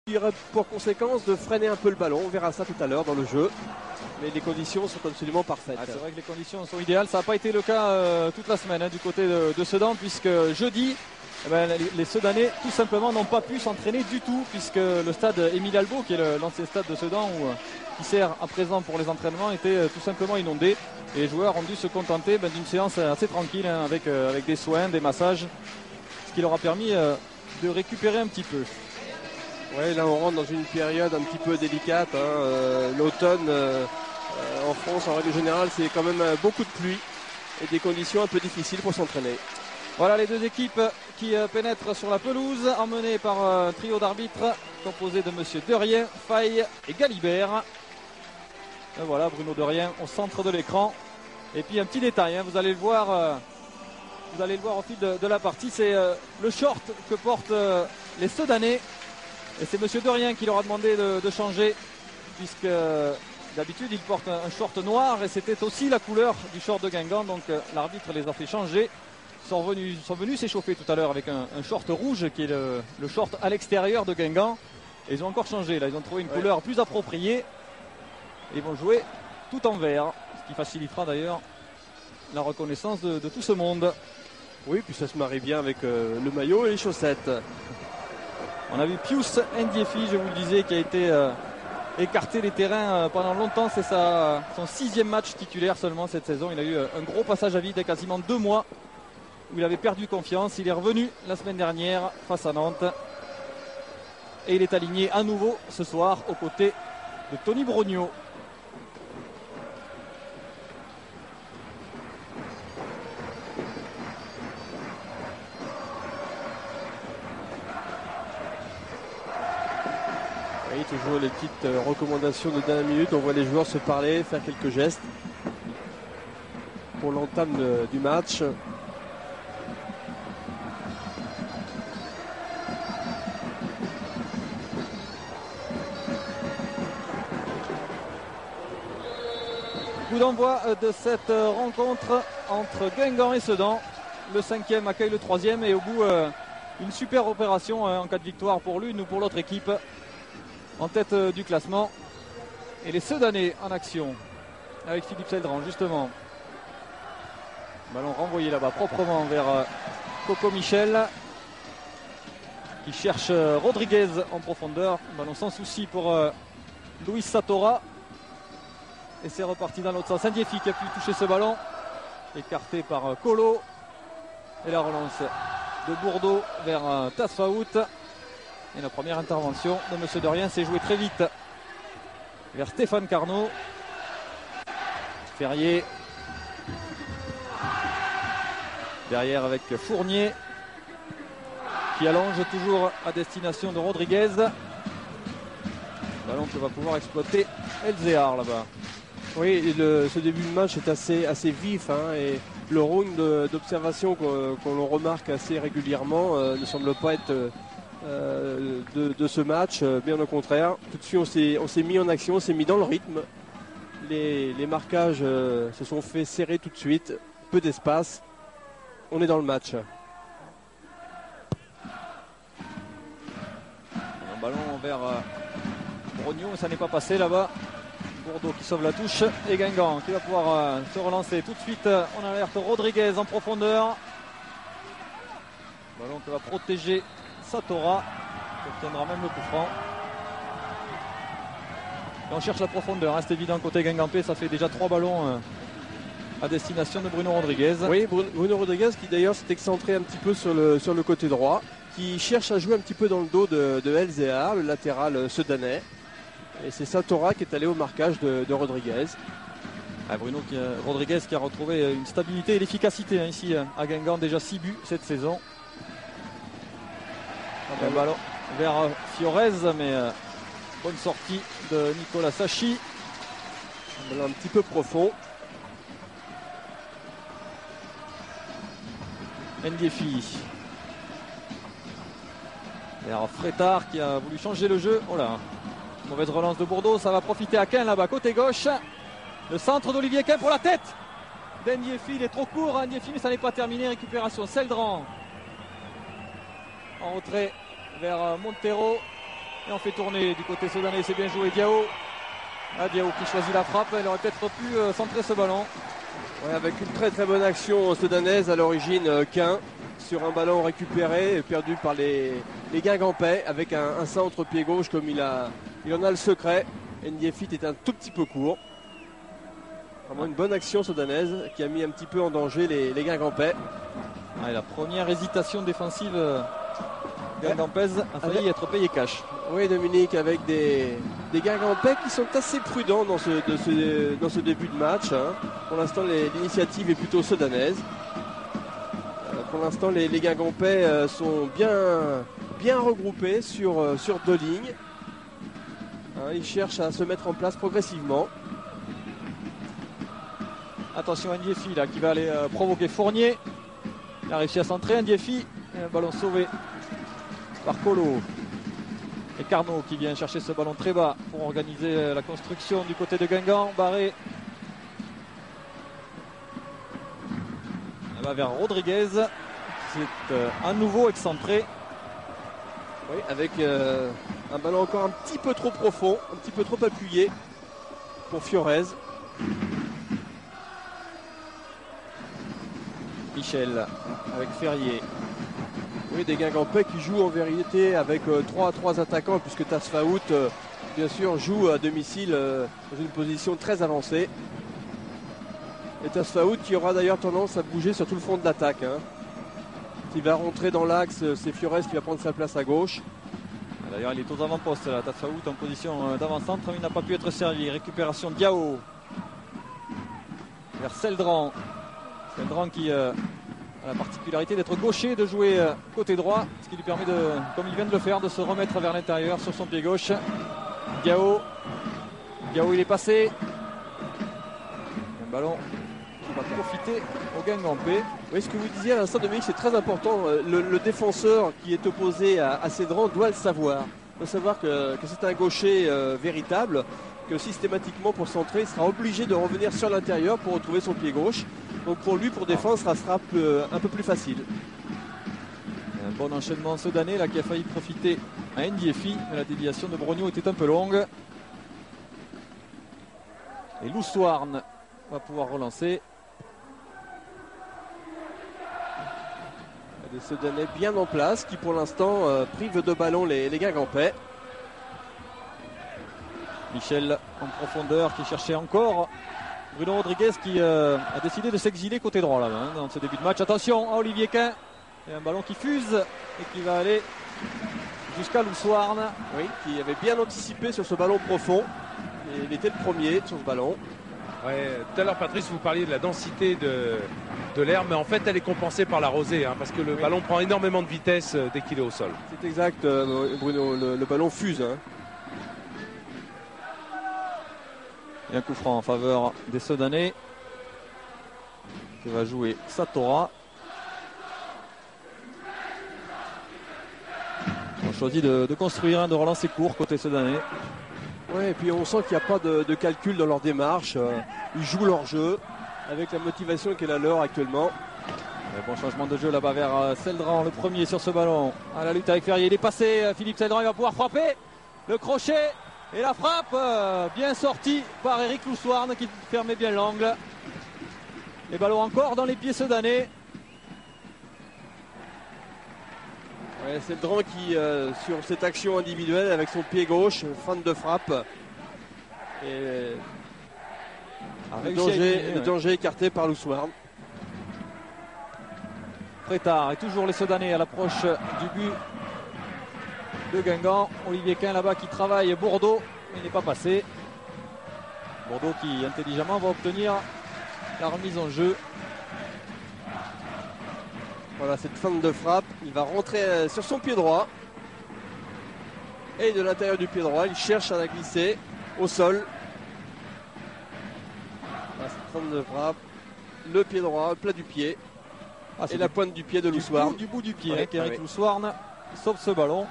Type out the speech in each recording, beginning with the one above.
Il aurait pour conséquence de freiner un peu le ballon. On verra ça tout à l'heure dans le jeu. Mais les conditions sont absolument parfaites. C'est vrai que les conditions sont idéales. Ça n'a pas été le cas toute la semaine du côté de Sedan, puisque jeudi, les Sedanais tout simplement n'ont pas pu s'entraîner du tout, puisque le stade Émile Albo, qui est l'ancien stade de Sedan, qui sert à présent pour les entraînements, était tout simplement inondé. Et les joueurs ont dû se contenter d'une séance assez tranquille, avec des soins, des massages, ce qui leur a permis de récupérer un petit peu. Ouais, là on rentre dans une période un petit peu délicate. L'automne en France, en règle générale, c'est quand même beaucoup de pluie et des conditions un peu difficiles pour s'entraîner. Voilà les deux équipes qui pénètrent sur la pelouse, emmenées par un trio d'arbitres composé de monsieur Derrien, Faye et Galibert. Et voilà Bruno Derrien au centre de l'écran. Et puis un petit détail, vous allez le voir au fil de la partie, c'est le short que portent les Sedanais. Et c'est monsieur Derrien qui leur a demandé de changer, puisque d'habitude il porte un short noir et c'était aussi la couleur du short de Guingamp. Donc l'arbitre les a fait changer. Ils sont venus s'échauffer tout à l'heure avec un short rouge qui est le short à l'extérieur de Guingamp. Et ils ont encore changé, là ils ont trouvé une couleur plus appropriée. Et ils vont jouer tout en vert, ce qui facilitera d'ailleurs la reconnaissance de tout ce monde. Oui, puis ça se marie bien avec le maillot et les chaussettes. On a vu Pius Ndiefi, je vous le disais, qui a été écarté des terrains pendant longtemps. C'est son 6e match titulaire seulement cette saison. Il a eu un gros passage à vide, quasiment 2 mois, où il avait perdu confiance. Il est revenu la semaine dernière face à Nantes. Et il est aligné à nouveau ce soir aux côtés de Tony Brognaud. Oui, toujours les petites recommandations de dernière minute. On voit les joueurs se parler, faire quelques gestes pour l'entame du match. Coup d'envoi de cette rencontre entre Guingamp et Sedan. Le 5e accueille le 3e et au bout une super opération en cas de victoire pour l'une ou pour l'autre équipe en tête du classement. Et les Sedanais en action avec Philippe Seldran justement. Ballon renvoyé là-bas proprement vers Coco Michel qui cherche Rodriguez en profondeur. Ballon sans souci pour Luis Satora. Et c'est reparti dans l'autre sens. Ndiefi qui a pu toucher ce ballon. Écarté par Colo. Et la relance de Bourdeau vers Tasfaout. Et la première intervention de M. Derrien s'est jouée très vite vers Stéphane Carnot. Ferrier. Derrière avec Fournier. Qui allonge toujours à destination de Rodriguez. Ballon que va pouvoir exploiter Elzéar là-bas. Oui, ce début de match est assez vif. Et le round d'observation qu'on remarque assez régulièrement ne semble pas être de ce match, bien au contraire. Tout de suite on s'est mis en action, on s'est mis dans le rythme. Les marquages se sont fait serrer tout de suite, peu d'espace. On est dans le match. Un ballon vers Brognaud, ça n'est pas passé là-bas. Bourdeau qui sauve la touche et Guingamp qui va pouvoir se relancer tout de suite. On alerte Rodriguez en profondeur. Ballon que va protéger Satora, qui obtiendra même le coup franc. Et on cherche la profondeur, c'est évident côté Guingampais, ça fait déjà 3 ballons à destination de Bruno Rodriguez. Oui, Bruno Rodriguez qui d'ailleurs s'est excentré un petit peu sur le côté droit, qui cherche à jouer un petit peu dans le dos de Elzéar, le latéral sedanais. Et c'est Satora qui est allé au marquage de Rodriguez. Rodriguez qui a retrouvé une stabilité et l'efficacité ici à Guingamp, déjà 6 buts cette saison. Un ballon vers Fiorez, mais bonne sortie de Nicolas Sachi. Un ballon un petit peu profond. Ndiefi. Vers Frétard qui a voulu changer le jeu. Oh là, mauvaise relance de Bourdeau, ça va profiter à Quin là-bas, côté gauche. Le centre d'Olivier Quin pour la tête d'Ndiefi, il est trop court Ndiefi, mais ça n'est pas terminé. Récupération Seldran en retrait vers Montero. Et on fait tourner du côté soudanais, c'est bien joué Diao. Ah, Diao qui choisit la frappe, il aurait peut-être pu centrer ce ballon. Ouais, avec une très très bonne action soudanaise à l'origine, Quin sur un ballon récupéré, perdu par les Guingampais, avec un centre pied gauche comme il en a le secret. Ndiéfi est un tout petit peu court. Vraiment une bonne action soudanaise qui a mis un petit peu en danger les Guingampais. Ah, et la première hésitation défensive guingampaise a failli être payée cash. Oui, Dominique, avec des Guingampais qui sont assez prudents dans ce début de match. Hein. Pour l'instant, l'initiative est plutôt soudanaise. Pour l'instant, les Guingampais sont bien regroupés sur 2 lignes. Hein, ils cherchent à se mettre en place progressivement. Attention à Ndiéfi là qui va aller provoquer Fournier. Il a réussi à centrer Ndiéfi. Un ballon sauvé par Colo. Et Carnot qui vient chercher ce ballon très bas pour organiser la construction du côté de Guingamp. Barré. Elle va vers Rodriguez. C'est à nouveau excentré. Oui, avec un ballon encore un petit peu trop profond, un petit peu trop appuyé pour Fiorez. Michel avec Ferrier. Oui, des Guingampais qui jouent en vérité avec 3 attaquants, puisque Tasfaout, bien sûr, joue à domicile dans une position très avancée. Et Tasfaout qui aura d'ailleurs tendance à bouger sur tout le front de l'attaque. Hein. S'il va rentrer dans l'axe, c'est Fiorez qui va prendre sa place à gauche. D'ailleurs, il est aux avant-postes là, Tasfaout en position d'avant-centre, mais il n'a pas pu être servi. Récupération Diao vers Seldran. Seldran qui a la particularité d'être gaucher, de jouer côté droit, ce qui lui permet de, comme il vient de le faire, de se remettre vers l'intérieur sur son pied gauche. Diao, il est passé. Un ballon qui va profiter au Guingampais. Oui, ce que vous disiez à l'instant, Dominique, c'est très important. Le défenseur qui est opposé à Cédran doit le savoir. Il doit savoir que c'est un gaucher véritable, que systématiquement pour centrer, il sera obligé de revenir sur l'intérieur pour retrouver son pied gauche. Donc pour lui, pour défendre, ça sera un peu plus facile. Un bon enchaînement soudanais là qui a failli profiter à Ndiéfi, mais la déviation de Brogno était un peu longue. Et Loussoarn va pouvoir relancer. Des Soudanais bien en place qui pour l'instant privent de ballon les Guingampais. Michel en profondeur qui cherchait encore Bruno Rodriguez qui a décidé de s'exiler côté droit là, hein, dans ce début de match. Attention à Olivier Quin. Et un ballon qui fuse et qui va aller jusqu'à Loussoarn. Oui, qui avait bien anticipé sur ce ballon profond. Et il était le premier sur ce ballon. Ouais, tout à l'heure, Patrice, vous parliez de la densité de l'air, mais en fait, elle est compensée par la rosée, hein, parce que le ballon prend énormément de vitesse dès qu'il est au sol. C'est exact, Bruno. Le ballon fuse. Hein. Et un coup franc en faveur des Soudanais qui va jouer Satora. On choisit de construire, de relancer court côté Soudanais. Ouais, et puis on sent qu'il n'y a pas de calcul dans leur démarche. Ils jouent leur jeu avec la motivation qui est la leur actuellement. Bon changement de jeu là-bas vers Seldran, le premier sur ce ballon. À la lutte avec Ferrier, il est passé. Philippe Seldran, il va pouvoir frapper. Le crochet et la frappe bien sortie par Eric Loussoarn qui fermait bien l'angle. Les ballons encore dans les pieds soudanais. Ouais, Seldran qui, sur cette action individuelle avec son pied gauche, feinte de frappe. Et le danger écarté par Loussoarn. Prétard et toujours les Soudanais à l'approche du but de Guingamp. Olivier Quin là-bas qui travaille Bourdeau, mais il n'est pas passé. Bourdeau qui intelligemment va obtenir la remise en jeu. Voilà cette feinte de frappe, il va rentrer sur son pied droit. Et de l'intérieur du pied droit, il cherche à la glisser au sol. Voilà, cette feinte de frappe, le pied droit, le plat du pied. Et la pointe du pied de Loussoarn. Du bout du pied, Eric Loussoarn sauve ce ballon.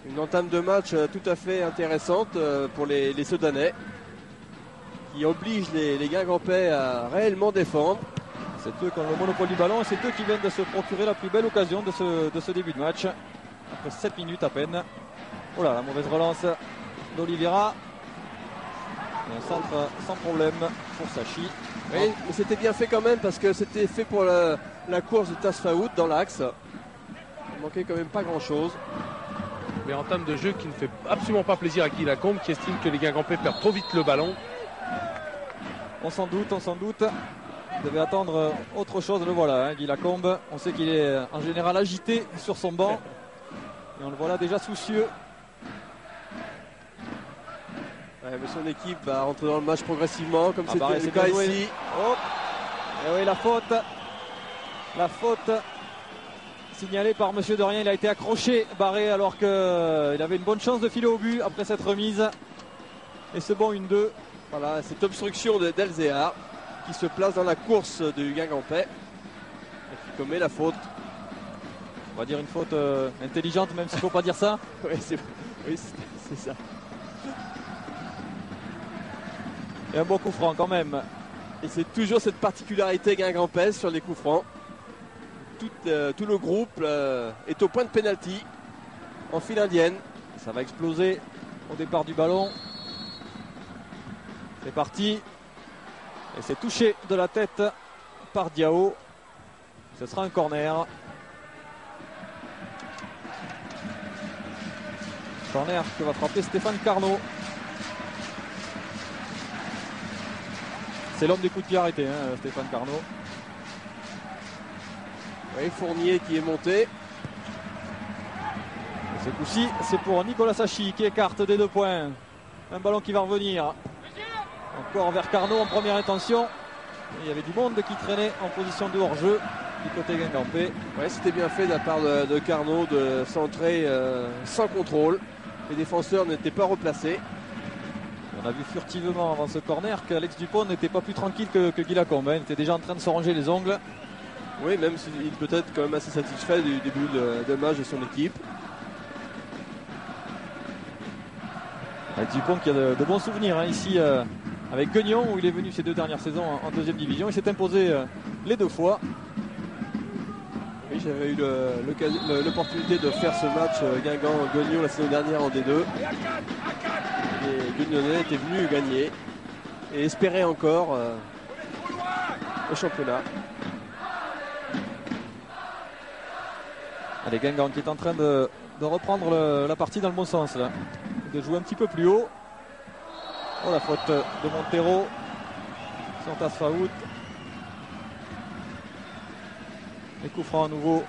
Une entame de match tout à fait intéressante pour les Soudanais, qui oblige les Guingampais à réellement défendre. C'est eux qui ont le monopole du ballon et c'est eux qui viennent de se procurer la plus belle occasion de ce début de match. après 7 minutes à peine. Oh là, la mauvaise relance d'Oliveira. Un centre sans problème pour Sachi. Oui, mais c'était bien fait quand même parce que c'était fait pour la course de Tasfaout dans l'axe. Il manquait quand même pas grand chose. Mais en termes de jeu qui ne fait absolument pas plaisir à Guy Lacombe, qui estime que les Guingampais perdent trop vite le ballon. On s'en doute, on s'en doute. Il devait attendre autre chose, le voilà, hein, Guy Lacombe. On sait qu'il est en général agité sur son banc. Et on le voit là déjà soucieux. Ouais, mais son équipe va rentrer dans le match progressivement, comme c'était le cas joué. ici. Oh. Et oui, la faute. La faute signalée par Monsieur Dorien. Il a été accroché, barré, alors qu'il avait une bonne chance de filer au but après cette remise. Et ce bon 1-2. Voilà, cette obstruction d'Elzéar qui se place dans la course du Guingampais et qui commet la faute. On va dire une faute intelligente, même s'il ne faut pas dire ça. Oui, c'est ça. Et un bon coup franc quand même. Et c'est toujours cette particularité guingampaise sur les coups francs. Tout le groupe est au point de pénalty en file indienne. Ça va exploser au départ du ballon. C'est parti. Et c'est touché de la tête par Diao. Ce sera un corner. Corner que va frapper Stéphane Carnot. C'est l'homme des coups de pied arrêtés, hein, Stéphane Carnot. Oui, Fournier qui est monté. Et ce coup-ci, c'est pour Nicolas Sachi qui écarte des 2 points. Un ballon qui va revenir. Encore vers Carnot en première intention. Et il y avait du monde qui traînait en position de hors-jeu du côté guingampais. Ouais, c'était bien fait de la part de Carnot de centrer sans contrôle. Les défenseurs n'étaient pas replacés. On a vu furtivement avant ce corner qu'Alex Dupont n'était pas plus tranquille que Guy Lacombe. Il était déjà en train de se ranger les ongles. Oui, même s'il peut être quand même assez satisfait du début de match de son équipe. Alex Dupont qui a de bons souvenirs hein, ici avec Guignon où il est venu ces 2 dernières saisons en 2e division. Il s'est imposé les 2 fois. Oui, j'avais eu l'opportunité de faire ce match Guingamp-Guignon la saison dernière en D2. Les Guignonnais étaient venus gagner et espéraient encore au championnat. Allez, Guingamp qui est en train de reprendre la partie dans le bon sens là. De jouer un petit peu plus haut. Oh, la faute de Montero sur Tasfaout. Les coups francs à nouveau.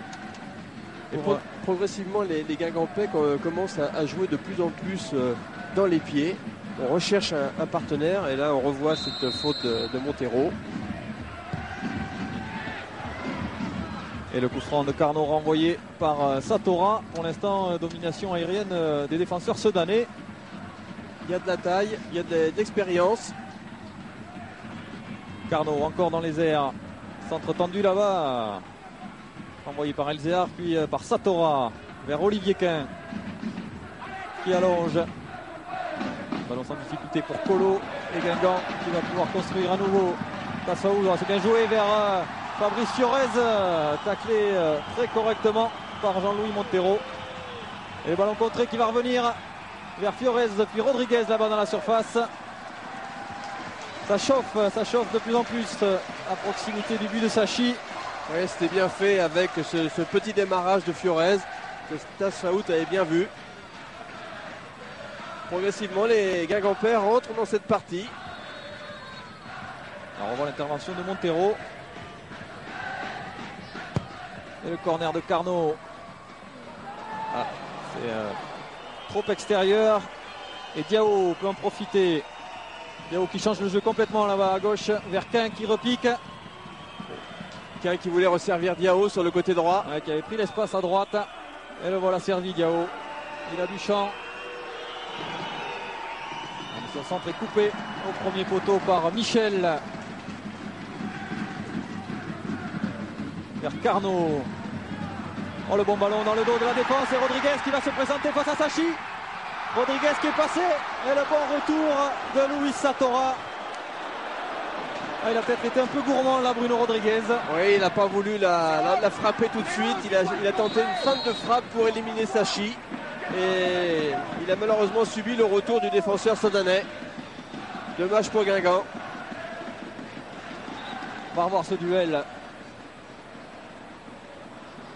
Et progressivement, les Guingampais commencent à jouer de plus en plus dans les pieds. On recherche un partenaire et là on revoit cette faute de Montero. Et le coup franc de Carnot renvoyé par Satora. Pour l'instant, domination aérienne des défenseurs sedanais. Il y a de la taille, il y a de l'expérience. Carnot encore dans les airs. Centre tendu là-bas. Envoyé par Elzéar, puis par Satora. Vers Olivier Quin. Qui allonge. Ballon sans difficulté pour Colo. Et Guingamp qui va pouvoir construire à nouveau. Tassaoud, c'est bien joué vers Fabrice Fiorez. Taclé très correctement par Jean-Louis Montero. Et le ballon contré qui va revenir vers Fiorez, puis Rodriguez là-bas dans la surface. Ça chauffe de plus en plus à proximité du but de Sachi. Oui, c'était bien fait avec ce petit démarrage de Fiorez que Tasfaout avait bien vu. Progressivement, les Guingampais rentrent dans cette partie. Alors on voit l'intervention de Montero. Et le corner de Carnot. Ah, c'est trop extérieur. Et Diao peut en profiter. Diao qui change le jeu complètement là-bas à gauche vers Quin qui repique. Quin qui voulait resservir Diao sur le côté droit. Ouais, qui avait pris l'espace à droite. Et le voilà servi Diao. Il a du champ. Son centre est coupé au premier poteau par Michel. Vers Carnot. Oh, le bon ballon dans le dos de la défense. Et Rodriguez qui va se présenter face à Sachi. Rodriguez qui est passé. Et le bon retour de Luis Satora. Ah, il a peut-être été un peu gourmand là, Bruno Rodriguez. Oui, il n'a pas voulu la frapper tout de suite. Il a tenté une feinte de frappe pour éliminer Sachi. Et il a malheureusement subi le retour du défenseur sodanais. Dommage pour Guingamp. On va revoir ce duel.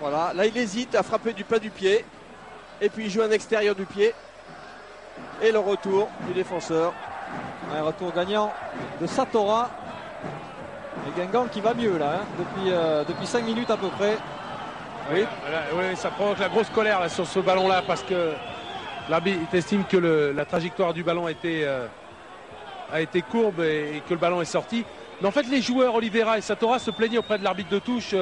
Voilà, là il hésite à frapper du pas du pied. Et puis il joue un extérieur du pied. Et le retour du défenseur. Un retour gagnant de Satora. Et Guingamp qui va mieux là, hein, depuis 5 minutes à peu près. Oui, ça provoque la grosse colère là, sur ce ballon-là parce que l'arbitre estime que la trajectoire du ballon a été courbe et que le ballon est sorti. Mais en fait, les joueurs Oliveira et Satora se plaignaient auprès de l'arbitre de touche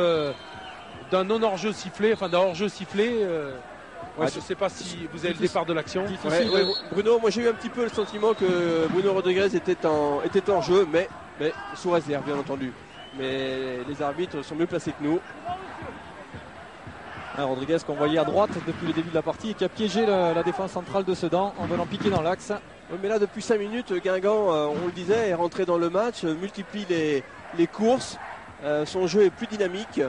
d'un non hors-jeu sifflé, enfin d'un hors-jeu sifflé. Je ne sais pas si vous avez le départ de l'action. Bruno, moi j'ai eu un petit peu le sentiment que Bruno Rodriguez était en jeu, mais sous réserve bien entendu. Mais les arbitres sont mieux placés que nous. Rodriguez qu'on voyait à droite depuis le début de la partie et qui a piégé la défense centrale de Sedan en venant piquer dans l'axe. Oui, mais là depuis 5 minutes, Guingamp, on le disait, est rentré dans le match, multiplie les courses, son jeu est plus dynamique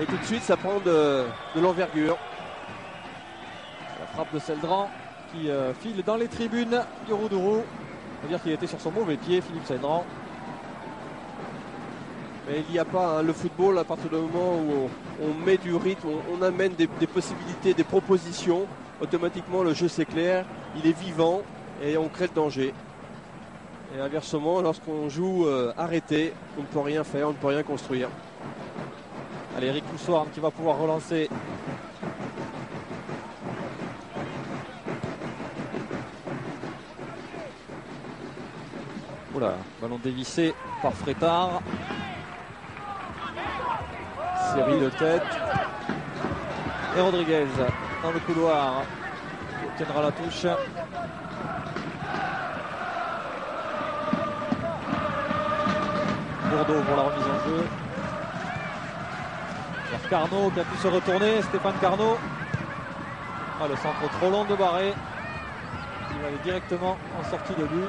et tout de suite ça prend de l'envergure. La frappe de Seldran qui file dans les tribunes du Roudourou. On va dire qu'il était sur son mauvais pied, Philippe Seldran. Mais il n'y a pas le football à partir du moment où on met du rythme, on amène des possibilités, des propositions. Automatiquement le jeu s'éclaire, il est vivant et on crée le danger. Et inversement, lorsqu'on joue arrêté, on ne peut rien faire, on ne peut rien construire. Allez, Eric Poussoir qui va pouvoir relancer. Oula, ballon dévissé par Frétard. Série de tête. Et Rodriguez dans le couloir. Il obtiendra la touche. Bourdeau pour la remise en jeu. Vers Carnot qui a pu se retourner. Stéphane Carnot. Ah, le centre trop long de Barré. Il va aller directement en sortie de but.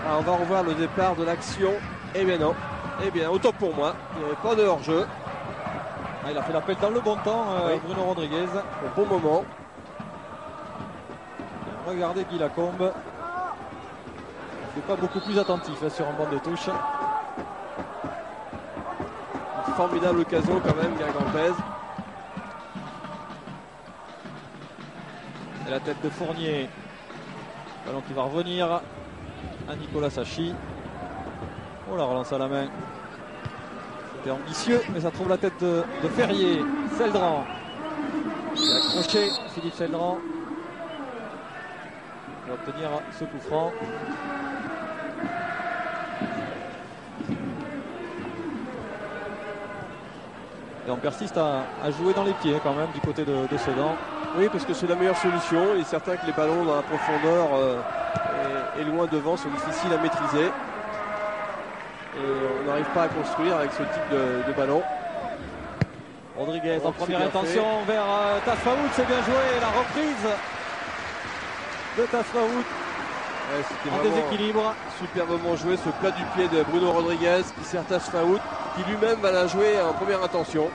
On va revoir le départ de l'action. Eh bien non. Eh bien, autant pour moi. Il n'y avait pas de hors-jeu. Il a fait l'appel dans le bon temps, Bruno Rodriguez. Au bon moment. Regardez Guy Lacombe. Il n'est pas beaucoup plus attentif sur un banc de touche. Une formidable occasion quand même, Guingampaise. Et la tête de Fournier. Ballon qui va revenir à Nicolas Sachi. Oh, la relance à la main. C'était ambitieux, mais ça trouve la tête de Ferrier. Seldran. Il a accroché Philippe Seldran. Il va obtenir ce coup franc. Et on persiste à jouer dans les pieds quand même du côté de Sedan. Oui, parce que c'est la meilleure solution. Il est certain que les ballons dans la profondeur et loin devant sont difficiles à maîtriser. Et on n'arrive pas à construire avec ce type de ballon. Rodriguez en première intention vers Tasfaoud, c'est bien joué. La reprise de Tasfaoud en déséquilibre. Superbement joué ce plat du pied de Bruno Rodriguez qui sert Tasfaoud, qui lui-même va la jouer en première intention.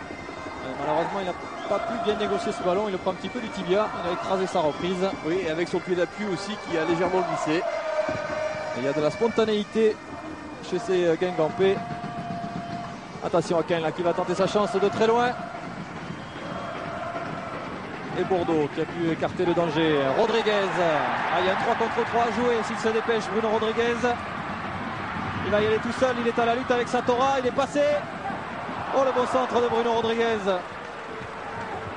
Malheureusement, il n'a pas pu bien négocier ce ballon. Il le prend un petit peu du tibia. Il a écrasé sa reprise. Oui, et avec son pied d'appui aussi qui a légèrement glissé. Et il y a de la spontanéité chez ces Guingampais. Attention à Cain là qui va tenter sa chance de très loin. Et Bourdeau qui a pu écarter le danger. Rodriguez. Il y a un 3 contre 3 à jouer s'il se dépêche. Bruno Rodriguez. Il va y aller tout seul. Il est à la lutte avec Satora. Il est passé. Oh, le bon centre de Bruno Rodriguez.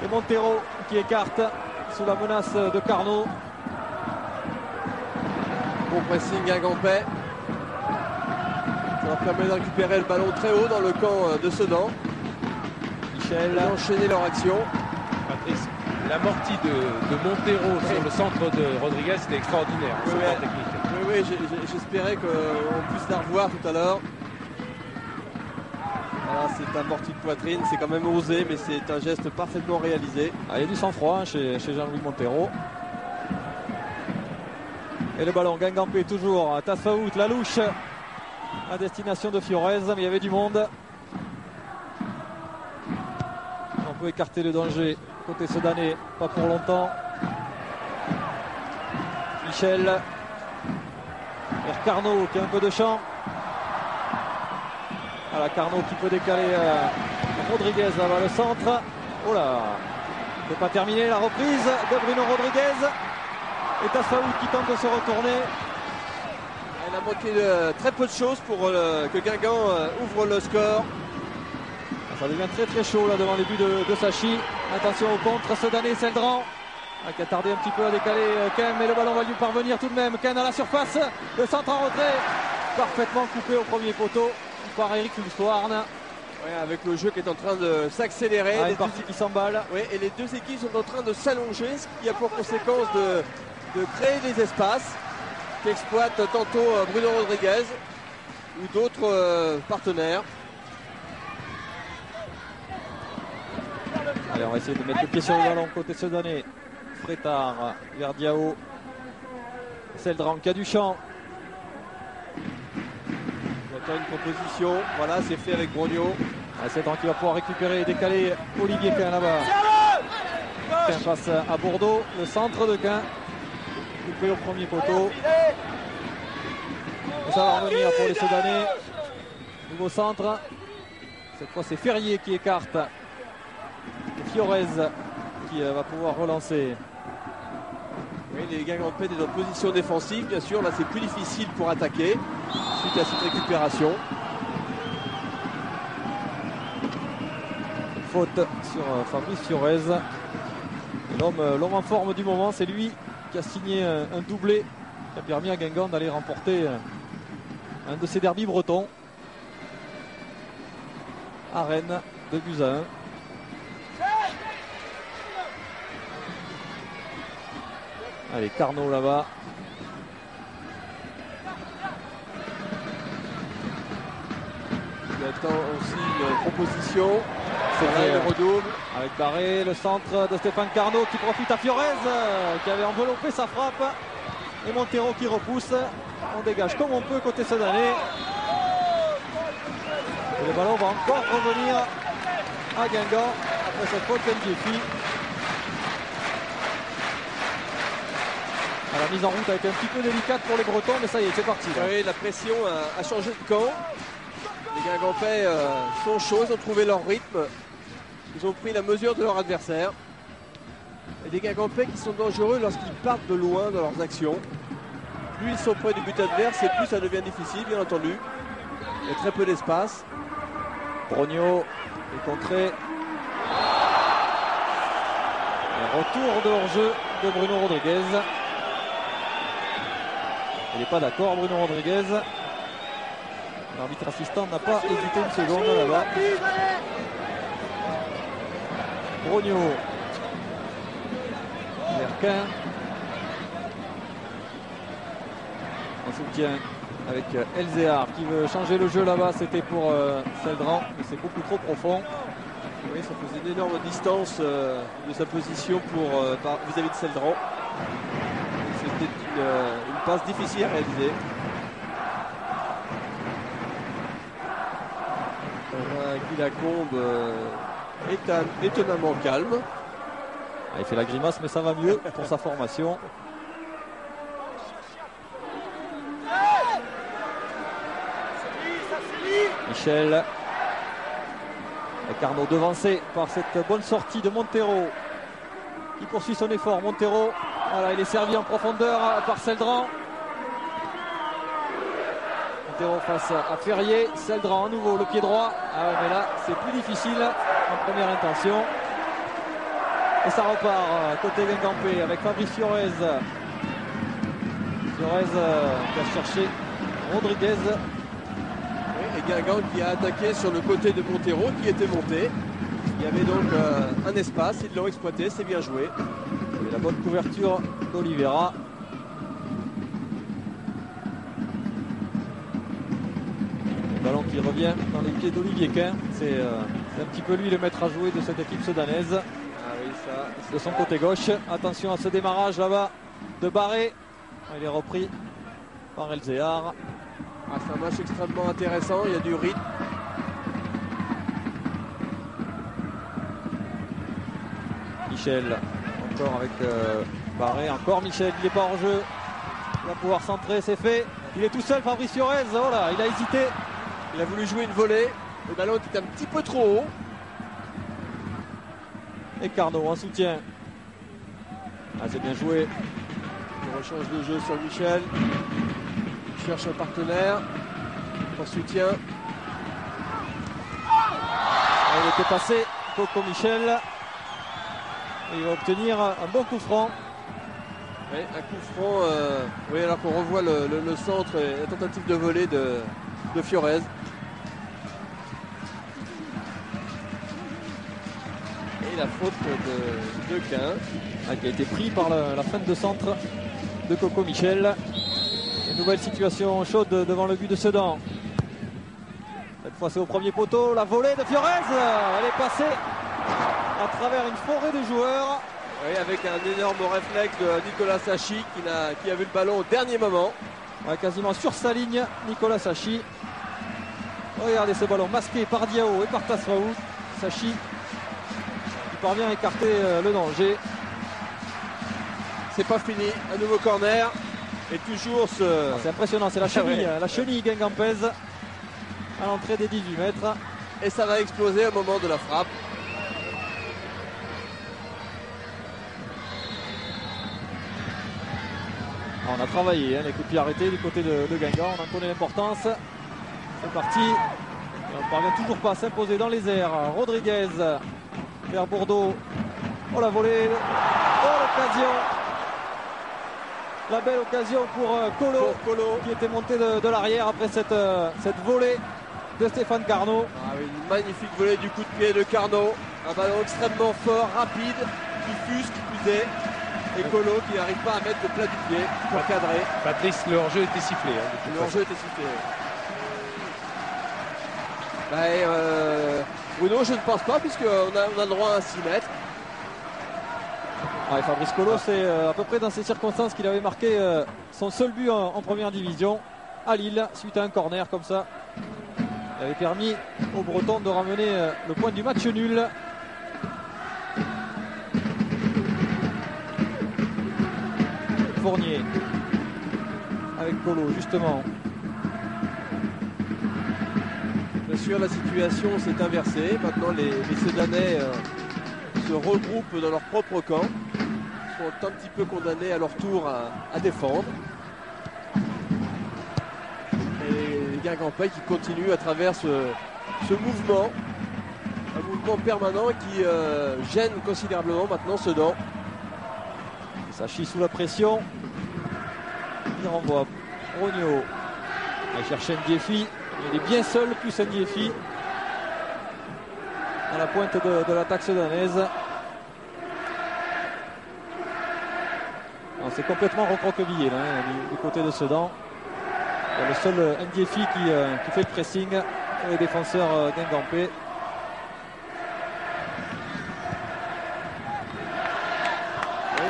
Et Montero qui écarte sous la menace de Carnot. Bon pressing Guingampais. Ça leur permet de récupérer le ballon très haut dans le camp de Sedan. Michel a enchaîné leur action. Patrice, l'amorti de Montero sur le centre de Rodriguez, c'était extraordinaire. Oui, j'espérais qu'on puisse la revoir tout à l'heure. Voilà, c'est un mortier de poitrine, c'est quand même osé, mais c'est un geste parfaitement réalisé. Il y a du sang-froid chez Jean-Louis Montero. Et le ballon, Guingampé toujours, Tasfaout, la louche à destination de Fiorez, mais il y avait du monde. On peut écarter le danger côté Sedanais, pas pour longtemps. Michel vers Carnot qui a un peu de champ. Voilà, Carnot qui peut décaler Rodriguez là-bas, le centre. Oh là, c'est pas terminé, la reprise de Bruno Rodriguez. Et Tasfaout qui tente de se retourner. Il a manqué de très peu de choses pour que Guingamp ouvre le score. Ça devient très très chaud là devant les buts de Sachi. Attention au contre, Sedanais, Seldran qui a tardé un petit peu à décaler Ken, mais le ballon va lui parvenir tout de même. Ken à la surface, le centre en retrait, parfaitement coupé au premier poteau par Eric Hulstwarn. Ouais, avec le jeu qui est en train de s'accélérer. Une partie qui s'emballe. Ouais, et les deux équipes sont en train de s'allonger, ce qui a pour conséquence de créer des espaces qu'exploite tantôt Bruno Rodriguez ou d'autres partenaires. Allez, on va essayer de mettre le pied sur le ballon côté Sedanais. Frétard vers Diao. Seldran qui a du champ. Une proposition, voilà, c'est fait avec Brogno. Seldran qui va pouvoir récupérer et décaler Olivier Quin là-bas. Quin face à Bordeaux, le centre de Quin. Coupé au premier poteau. Et ça va revenir pour les Sedanais. Nouveau centre. Cette fois c'est Ferrier qui écarte. Et Fiorez qui va pouvoir relancer. Oui, les Guingampais étaient en position défensive, bien sûr. Là, c'est plus difficile pour attaquer suite à cette récupération. Faute sur Fabrice Fiorez. L'homme en forme du moment, c'est lui qui a signé un doublé qui a permis à Guingamp d'aller remporter un de ses derbys bretons à Rennes, 2-1. Allez, Carnot là-bas. Il attend aussi une proposition. C'est le redouble. Avec Barré, le centre de Stéphane Carnot qui profite à Fiorez qui avait enveloppé sa frappe. Et Montero qui repousse. On dégage comme on peut côté Sedanais. Et le ballon va encore revenir à Guingamp après cette faute d'Ndiefi. La mise en route a été un petit peu délicate pour les Bretons, mais ça y est, c'est parti. Oui, la pression a changé de camp. Les Guingampais sont chauds, ils ont trouvé leur rythme. Ils ont pris la mesure de leur adversaire. Et les Guingampais qui sont dangereux lorsqu'ils partent de loin dans leurs actions. Plus ils sont près du but adverse et plus ça devient difficile, bien entendu. Il y a très peu d'espace. Brogno est contré. Et retour de hors-jeu de Bruno Rodriguez. Il n'est pas d'accord, Bruno Rodriguez. L'arbitre assistant n'a pas hésité une seconde là-bas. Brogno. Merquin. En soutien avec Elzéar qui veut changer le jeu là-bas. C'était pour Seldran, mais c'est beaucoup trop profond. Oui, ça faisait une énorme distance de sa position vis-à-vis de Seldran. C'était une passe difficile à réaliser. Guy Lacombe est étonnamment calme. Il fait la grimace, mais ça va mieux pour sa formation. Michel. Et Carnot devancé par cette bonne sortie de Montero qui poursuit son effort. Montero, voilà, il est servi en profondeur par Seldran. Montero face à Ferrier. Seldran à nouveau, le pied droit. Ah ouais, mais là, c'est plus difficile en première intention. Et ça repart côté Guingampé avec Fabrice Fiorez. Fiorez qui a cherché Rodriguez. Oui, et Guingamp qui a attaqué sur le côté de Montero qui était monté. Il y avait donc un espace, ils l'ont exploité, c'est bien joué. Et la bonne couverture d'Oliveira. Le ballon qui revient dans les pieds d'Olivier Quin. C'est un petit peu lui le maître à jouer de cette équipe sedanaise. Ah oui, ça. De son côté gauche. Attention à ce démarrage là-bas de Barré. Il est repris par Elzéar. C'est un match extrêmement intéressant, il y a du rythme. Michel, encore avec Barré, encore Michel, il n'est pas en jeu. Il va pouvoir centrer, c'est fait. Il est tout seul, Fabrice Fiorez. Oh là, il a hésité. Il a voulu jouer une volée. Le ballon était un petit peu trop haut. Et Carnot en soutien. C'est bien joué. Il rechange de jeu sur Michel. Il cherche un partenaire en soutien. Il était passé, Coco Michel. Et il va obtenir un bon coup franc. Oui, un coup franc. Oui, alors qu'on revoit le centre et la tentative de volée de Fiorez. Et la faute de Quin. Qui a été pris par la fin de centre de Coco Michel. Une nouvelle situation chaude devant le but de Sedan. Cette fois c'est au premier poteau, la volée de Fiorez. Elle est passée à travers une forêt de joueurs. Oui, avec un énorme réflexe de Nicolas Sachi qui a vu le ballon au dernier moment. Quasiment sur sa ligne, Nicolas Sachi. Regardez ce ballon masqué par Diao et par Tasfaou. Sachi qui parvient à écarter le danger. C'est pas fini, un nouveau corner. Et toujours ce... C'est impressionnant, c'est la chenille Guingampez à l'entrée des 18 mètres. Et ça va exploser au moment de la frappe. On a travaillé, les coups de pied arrêtés du côté de Guingamp, on en connaît l'importance. C'est parti. Et on ne parvient toujours pas à s'imposer dans les airs. Rodriguez vers Bourdeau. Oh la volée. Oh l'occasion. La belle occasion pour Colo, qui était monté de l'arrière après cette volée de Stéphane Carnot. Une magnifique volée du coup de pied de Carnot. Un ballon extrêmement fort, rapide, qui fuse, qui puisait. Et Colo qui n'arrive pas à mettre le plat du pied pour cadrer. Patrice, le hors-jeu était sifflé. Le hors-jeu était sifflé. Bruno, je ne pense pas, puisqu'on a le droit à 6 mètres. Fabrice Colo, c'est à peu près dans ces circonstances qu'il avait marqué son seul but en première division à Lille, suite à un corner comme ça. Il avait permis aux Bretons de ramener le point du match nul. Fournier avec Colo justement. Bien sûr, la situation s'est inversée. Maintenant les Sedanais se regroupent dans leur propre camp, sont un petit peu condamnés à leur tour à défendre. Et les Guingampais qui continuent à travers ce mouvement, un mouvement permanent qui gêne considérablement maintenant Sedan. Sachi sous la pression. Il renvoie Rogno. Il cherche Ndiefi. Il est bien seul, plus Ndiefi. À la pointe de l'attaque sedanaise. C'est complètement recroquevillé là, du côté de Sedan. Il y a le seul Ndiefi qui fait le pressing pour les défenseurs guingampais.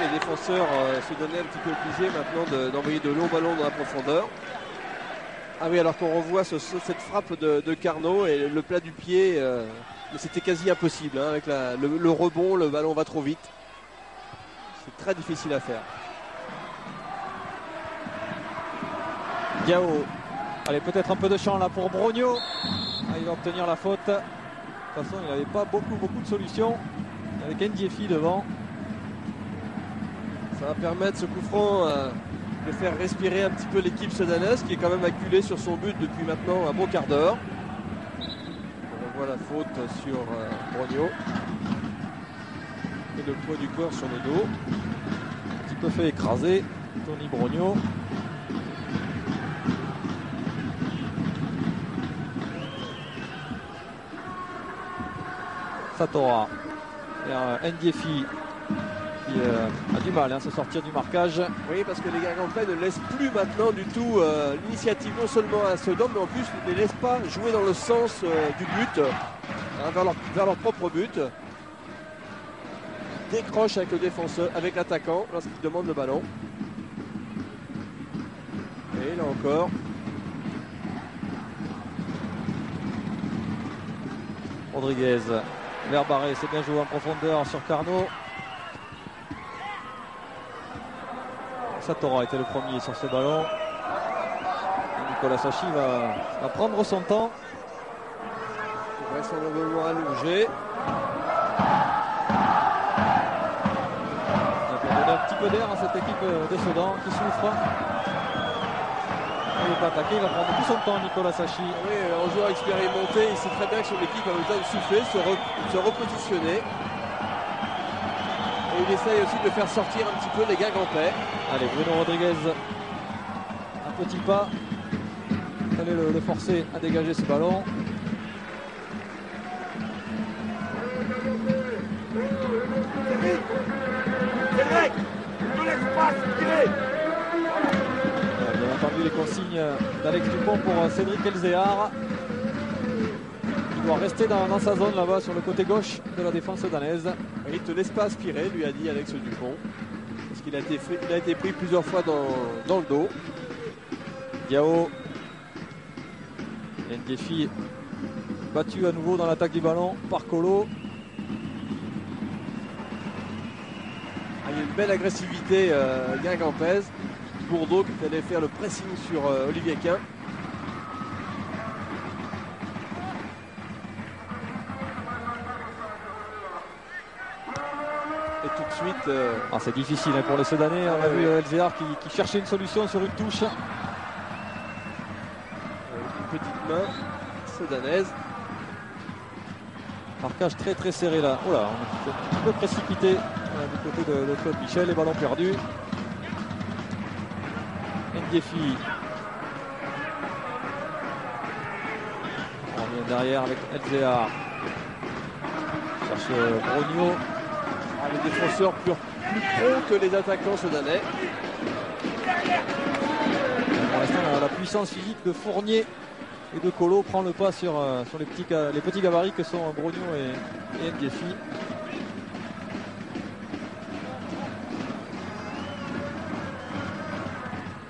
Les défenseurs se donnaient un petit peu obligés maintenant d'envoyer de longs ballons dans la profondeur. Ah oui, alors qu'on revoit cette frappe de Carnot et le plat du pied, c'était quasi impossible. Avec le rebond, le ballon va trop vite. C'est très difficile à faire. Diao. Allez, peut-être un peu de champ là pour Brogno. Il va obtenir la faute. De toute façon, il n'avait pas beaucoup de solutions. Avec Ndiefi devant. Ça va permettre ce coup franc de faire respirer un petit peu l'équipe sedanaise qui est quand même acculée sur son but depuis maintenant un bon quart d'heure. On revoit la faute sur Brogno. Et le poids du corps sur le dos. Un petit peu fait écraser Tony Brogno. Satora. Et Ndiefi qui a du mal à se sortir du marquage. Oui, parce que les Guingampais ne laissent plus maintenant du tout l'initiative non seulement à Sedan, mais en plus ne les laissent pas jouer dans le sens du but, vers leur propre but. Décroche avec le défenseur, avec l'attaquant lorsqu'il demande le ballon. Et là encore. Rodriguez vers Barré, c'est bien joué en profondeur sur Carnot. Satora a été le premier sur ce ballon. Et Nicolas Sachi va prendre son temps. Il reste un mouvement allongé. Il va donner un petit peu d'air à cette équipe de Sedan qui souffre. Il n'est pas attaqué, il va prendre tout son temps Nicolas Sachi. Oui, un joueur expérimenté, il sait très bien que son équipe a besoin de souffler, se repositionner. Et il essaye aussi de faire sortir un petit peu les Guingampais. Allez, Bruno Rodriguez, un petit pas. Il fallait le forcer à dégager ce ballon. Bien entendu les consignes d'Alex Dupont pour Cédric Elzéar. Il doit rester dans sa zone là-bas sur le côté gauche de la défense danaise. Il ne te laisse pas aspirer, lui a dit Alex Dupont. Parce qu'il a été pris plusieurs fois dans le dos. Diao. Il y a un défi battu à nouveau dans l'attaque du ballon par Colo. Il y a une belle agressivité guingampaise. Bourdeau qui allait faire le pressing sur Olivier Quin. Et tout de suite... c'est difficile pour les Sedanais. On a vu Elzéar qui cherchait une solution sur une touche. Une petite main sedanaise. Marquage très très serré là. Oh là, on est un petit peu précipité du côté de Claude Michel. Les ballons perdus. Ndiefi. On revient derrière avec Elzéar. Cherche Brogno. Les défenseurs plus prompts que les attaquants sudanais. Pour l'instant, la puissance physique de Fournier et de Colo prend le pas sur les petits gabarits que sont Brogno et Ndiefi.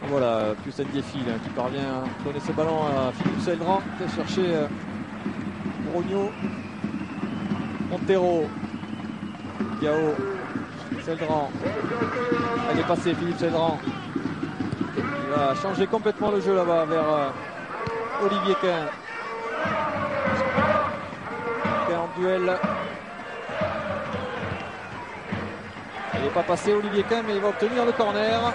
Voilà, plus Ndiefi qui parvient à donner ce ballon à Philippe Seldran qui a cherché Brogno, Montero, Diao, Seldran. Elle est passée, Philippe Seldran. Il va changer complètement le jeu là-bas vers Olivier Quin. Quin en duel. Il n'est pas passé Olivier Quin, mais il va obtenir le corner.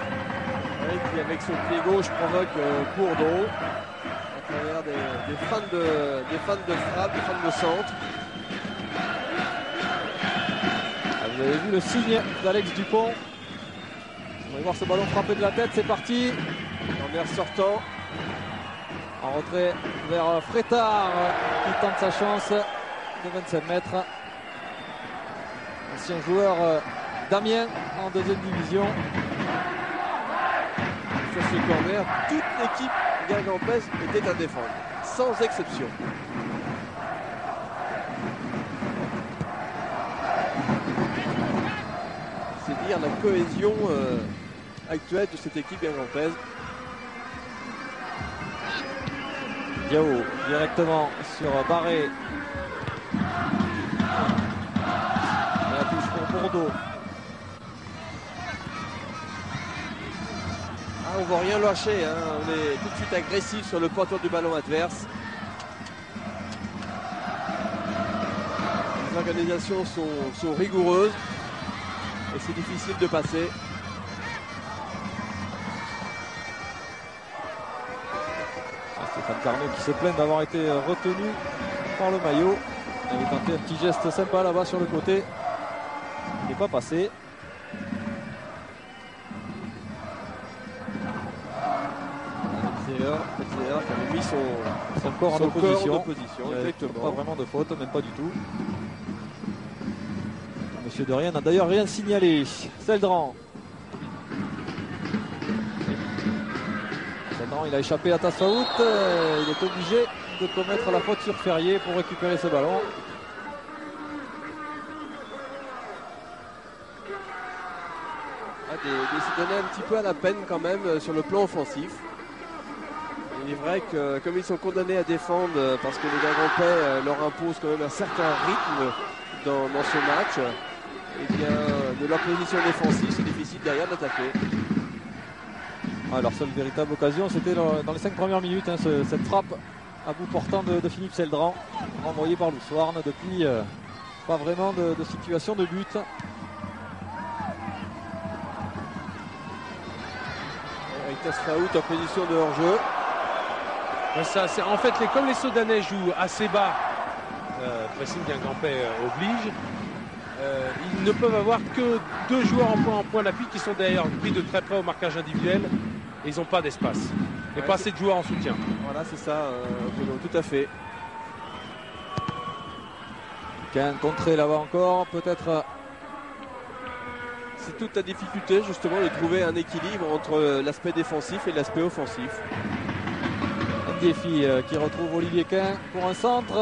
Qui avec son pied gauche provoque Bourdeau à travers des fans de frappe, des fans de centre. Vous avez vu le signe d'Alex Dupont. On va voir ce ballon frapper de la tête, c'est parti. Lambert sortant. En retrait vers Frétard qui tente sa chance de 27 mètres. Ancien joueur d'Amiens en deuxième division. Sur ce corner, toute l'équipe guingampaise était à défendre, sans exception. C'est dire la cohésion actuelle de cette équipe guingampaise. Diao directement sur Barré. La touche pour Bourdeau. On ne va rien lâcher, hein. On est tout de suite agressif sur le porteur du ballon adverse. Les organisations sont rigoureuses et c'est difficile de passer. Stéphane Carnot qui se plaint d'avoir été retenu par le maillot. Il avait tenté un petit geste sympa là-bas sur le côté. Il n'est pas passé. Elzéar qui avait mis son corps en opposition. Exactement. Pas vraiment de faute, même pas du tout. Monsieur de Rien n'a d'ailleurs rien signalé. Seldran. Seldran, il a échappé à Tassaout. Il est obligé de commettre la faute sur Ferrier pour récupérer ce ballon. Des Soudanais un petit peu à la peine quand même sur le plan offensif. Il est vrai que comme ils sont condamnés à défendre parce que les Guingampais leur imposent quand même un certain rythme dans ce match, et bien de leur position défensive, c'est difficile derrière d'attaquer. Leur seule véritable occasion, c'était dans les 5 premières minutes, hein, cette frappe à bout portant de Philippe Seldran, renvoyé par Loussoirne. Depuis, pas vraiment de situation de but. Avec Tasfaout en position de hors-jeu. En fait, comme les Saudanais jouent assez bas, pressing Guingampais oblige, ils ne peuvent avoir que 2 joueurs en point d'appui qui sont d'ailleurs pris de très près au marquage individuel, et ils n'ont pas d'espace et pas assez de joueurs en soutien. Voilà, c'est ça, tout à fait. Qu'un contré là-bas encore, peut-être. C'est toute la difficulté justement de trouver un équilibre entre l'aspect défensif et l'aspect offensif. Un défi qui retrouve Olivier Quin pour un centre.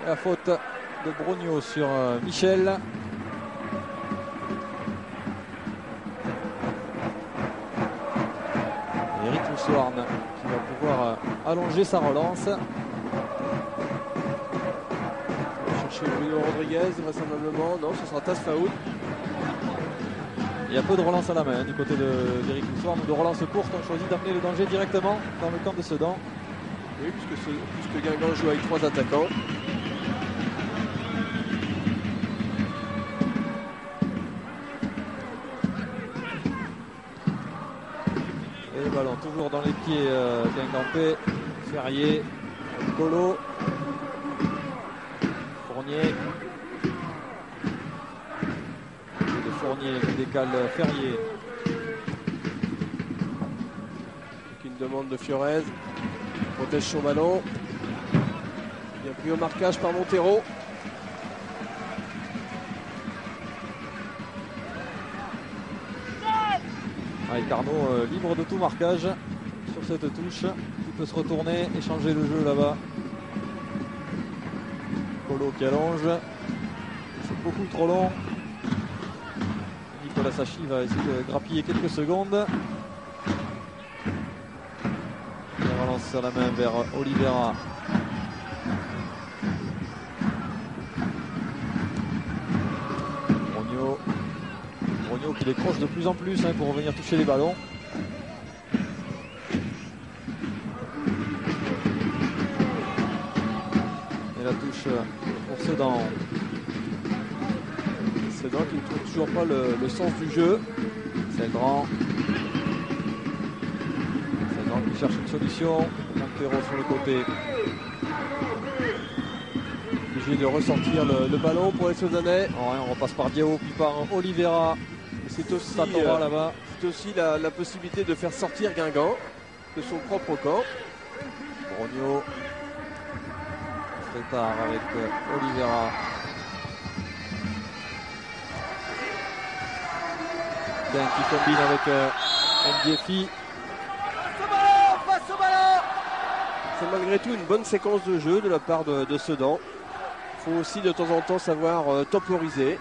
La faute de Brogno sur Michel. Eric Loussoirne qui va pouvoir allonger sa relance. Chercher Bruno Rodriguez, vraisemblablement. Non, ce sera Tasfaout. Il y a peu de relance à la main du côté d'Eric Loussoirne, de relance courte. On choisit d'amener le danger directement dans le camp de Sedan. Oui, puisque Guingamp joue avec 3 attaquants. Et le ballon toujours dans les pieds Guingampais. Ferrier, Colo, Fournier. Et de Fournier qui décale Ferrier. Avec une demande de Fiorez. Protège son ballon. Bien pris au marquage par Montero. Et Carnot libre de tout marquage sur cette touche. Il peut se retourner et changer le jeu là-bas. Colo qui allonge. C'est beaucoup trop long. Nicolas Sachi va essayer de grappiller quelques secondes. Il relance la main vers Oliveira. Brogno qui décroche de plus en plus pour revenir toucher les ballons. Et la touche pour Sedan. Sedan qui ne trouve toujours pas le sens du jeu. Seldran qui cherche une solution. Montero sur le côté. Obligé de ressortir le ballon pour les Saudanais. On repasse par Diao puis par Oliveira. C'est aussi, là-bas. C'est aussi la possibilité de faire sortir Guingamp de son propre camp. Brogno très tard avec Oliveira. Qui combine avec Ndiefi. C'est malgré tout une bonne séquence de jeu de la part de Sedan. Il faut aussi de temps en temps savoir temporiser,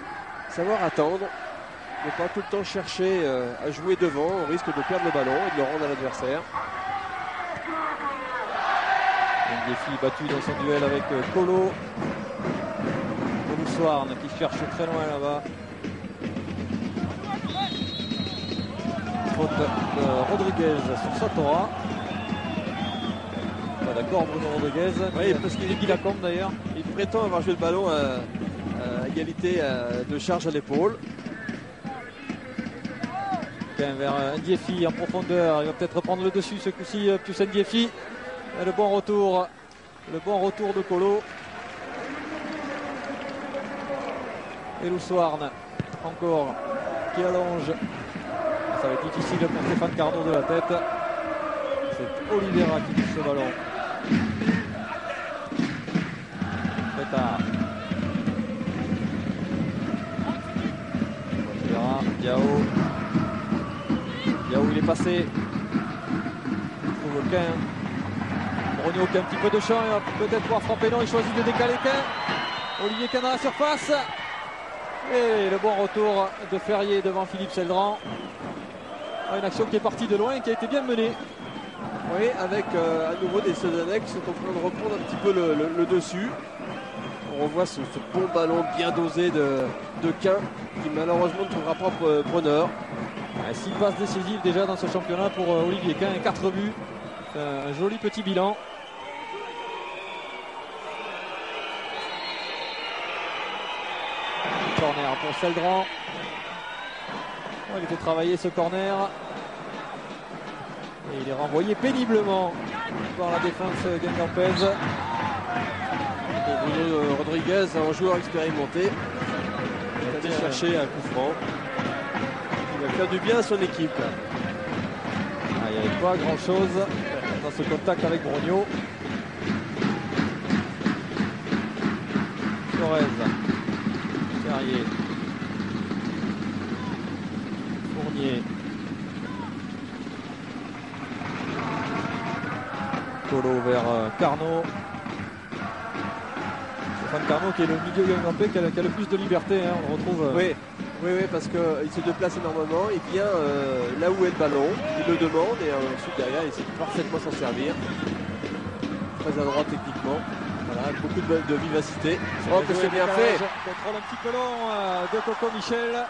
savoir attendre, ne pas tout le temps chercher à jouer devant, on risque de perdre le ballon et de le rendre à l'adversaire. Ndiefi battu dans son duel avec Colo. Loussoirne qui cherche très loin là-bas. Faute de Rodriguez sur Satora. D'accord, Bruno Rodriguez. Oui, parce qu'il est qui la compte d'ailleurs. Il prétend avoir joué le ballon à égalité de charge à l'épaule. Vers Ndiefi en profondeur. Il va peut-être reprendre le dessus ce coup-ci, Pius Ndiefi. Le bon retour de Colo. Et Loussoirne encore qui allonge. Ça va être difficile pour Stéphane Carnot de la tête. C'est Oliveira qui touche le ballon. Très tard. Oliveira, Diao, il est passé. Il trouve Quin. Brogno qui a un petit peu de champ. Il va peut-être pouvoir frapper. Non, il choisit de décaler Quin. Olivier Quin dans la surface. Et le bon retour de Ferrier devant Philippe Seldran. Une action qui est partie de loin et qui a été bien menée. Oui, avec à nouveau des Sedanais qui sont en train de reprendre un petit peu le dessus. On revoit ce bon ballon bien dosé de Quin qui malheureusement ne trouvera pas preneur. 6 passes décisives déjà dans ce championnat pour Olivier Quin et 4 buts. Un joli petit bilan. Corner pour Seldran. Il était travaillé ce corner. Et il est renvoyé péniblement par la défense guingampaise. Bruno Rodriguez, un joueur expérimenté, il a été chercher un coup franc. Il va faire du bien à son équipe. Il n'y avait pas grand chose dans ce contact avec Brogno. Flores, Ferrier, Fournier, Colo vers Carnot. Stéphane Carnot qui est le milieu guingampais qui a le plus de liberté, hein. On le retrouve. Oui, parce qu'il se déplace énormément, il vient là où est le ballon, il le demande et ensuite derrière il sait parfaitement s'en servir. Très adroit techniquement, voilà, beaucoup de vivacité. Oh, que c'est bien fait. Contrôle un petit peu long de Coco Michel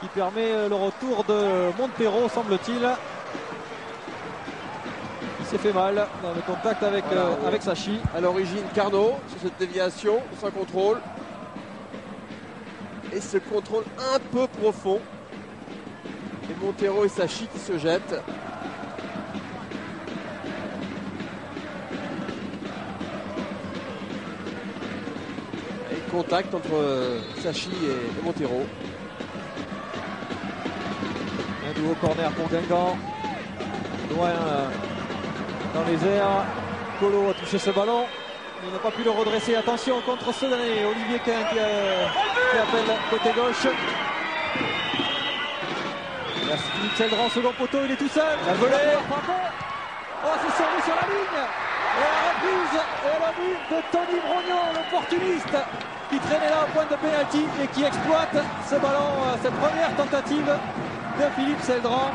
qui permet le retour de Montero, semble-t-il. Il s'est fait mal dans le contact avec, avec Sachi. À l'origine, Carnot sur cette déviation, sans contrôle. Et ce contrôle un peu profond. Et Montero et Sachi qui se jettent. Et contact entre Sachi et Montero. Un nouveau corner pour Guingamp. Loin dans les airs. Colo a touché ce ballon. Il n'a pas pu le redresser. Attention contre Sedanais. Olivier Quin qui appelle côté gauche. Philippe Seldran, second poteau, il est tout seul. La volée. Oh, c'est servi sur la ligne. Et la reprise et le but de Tony Brogno, l'opportuniste, qui traînait là au point de pénalty et qui exploite ce ballon, cette première tentative de Philippe Seldran.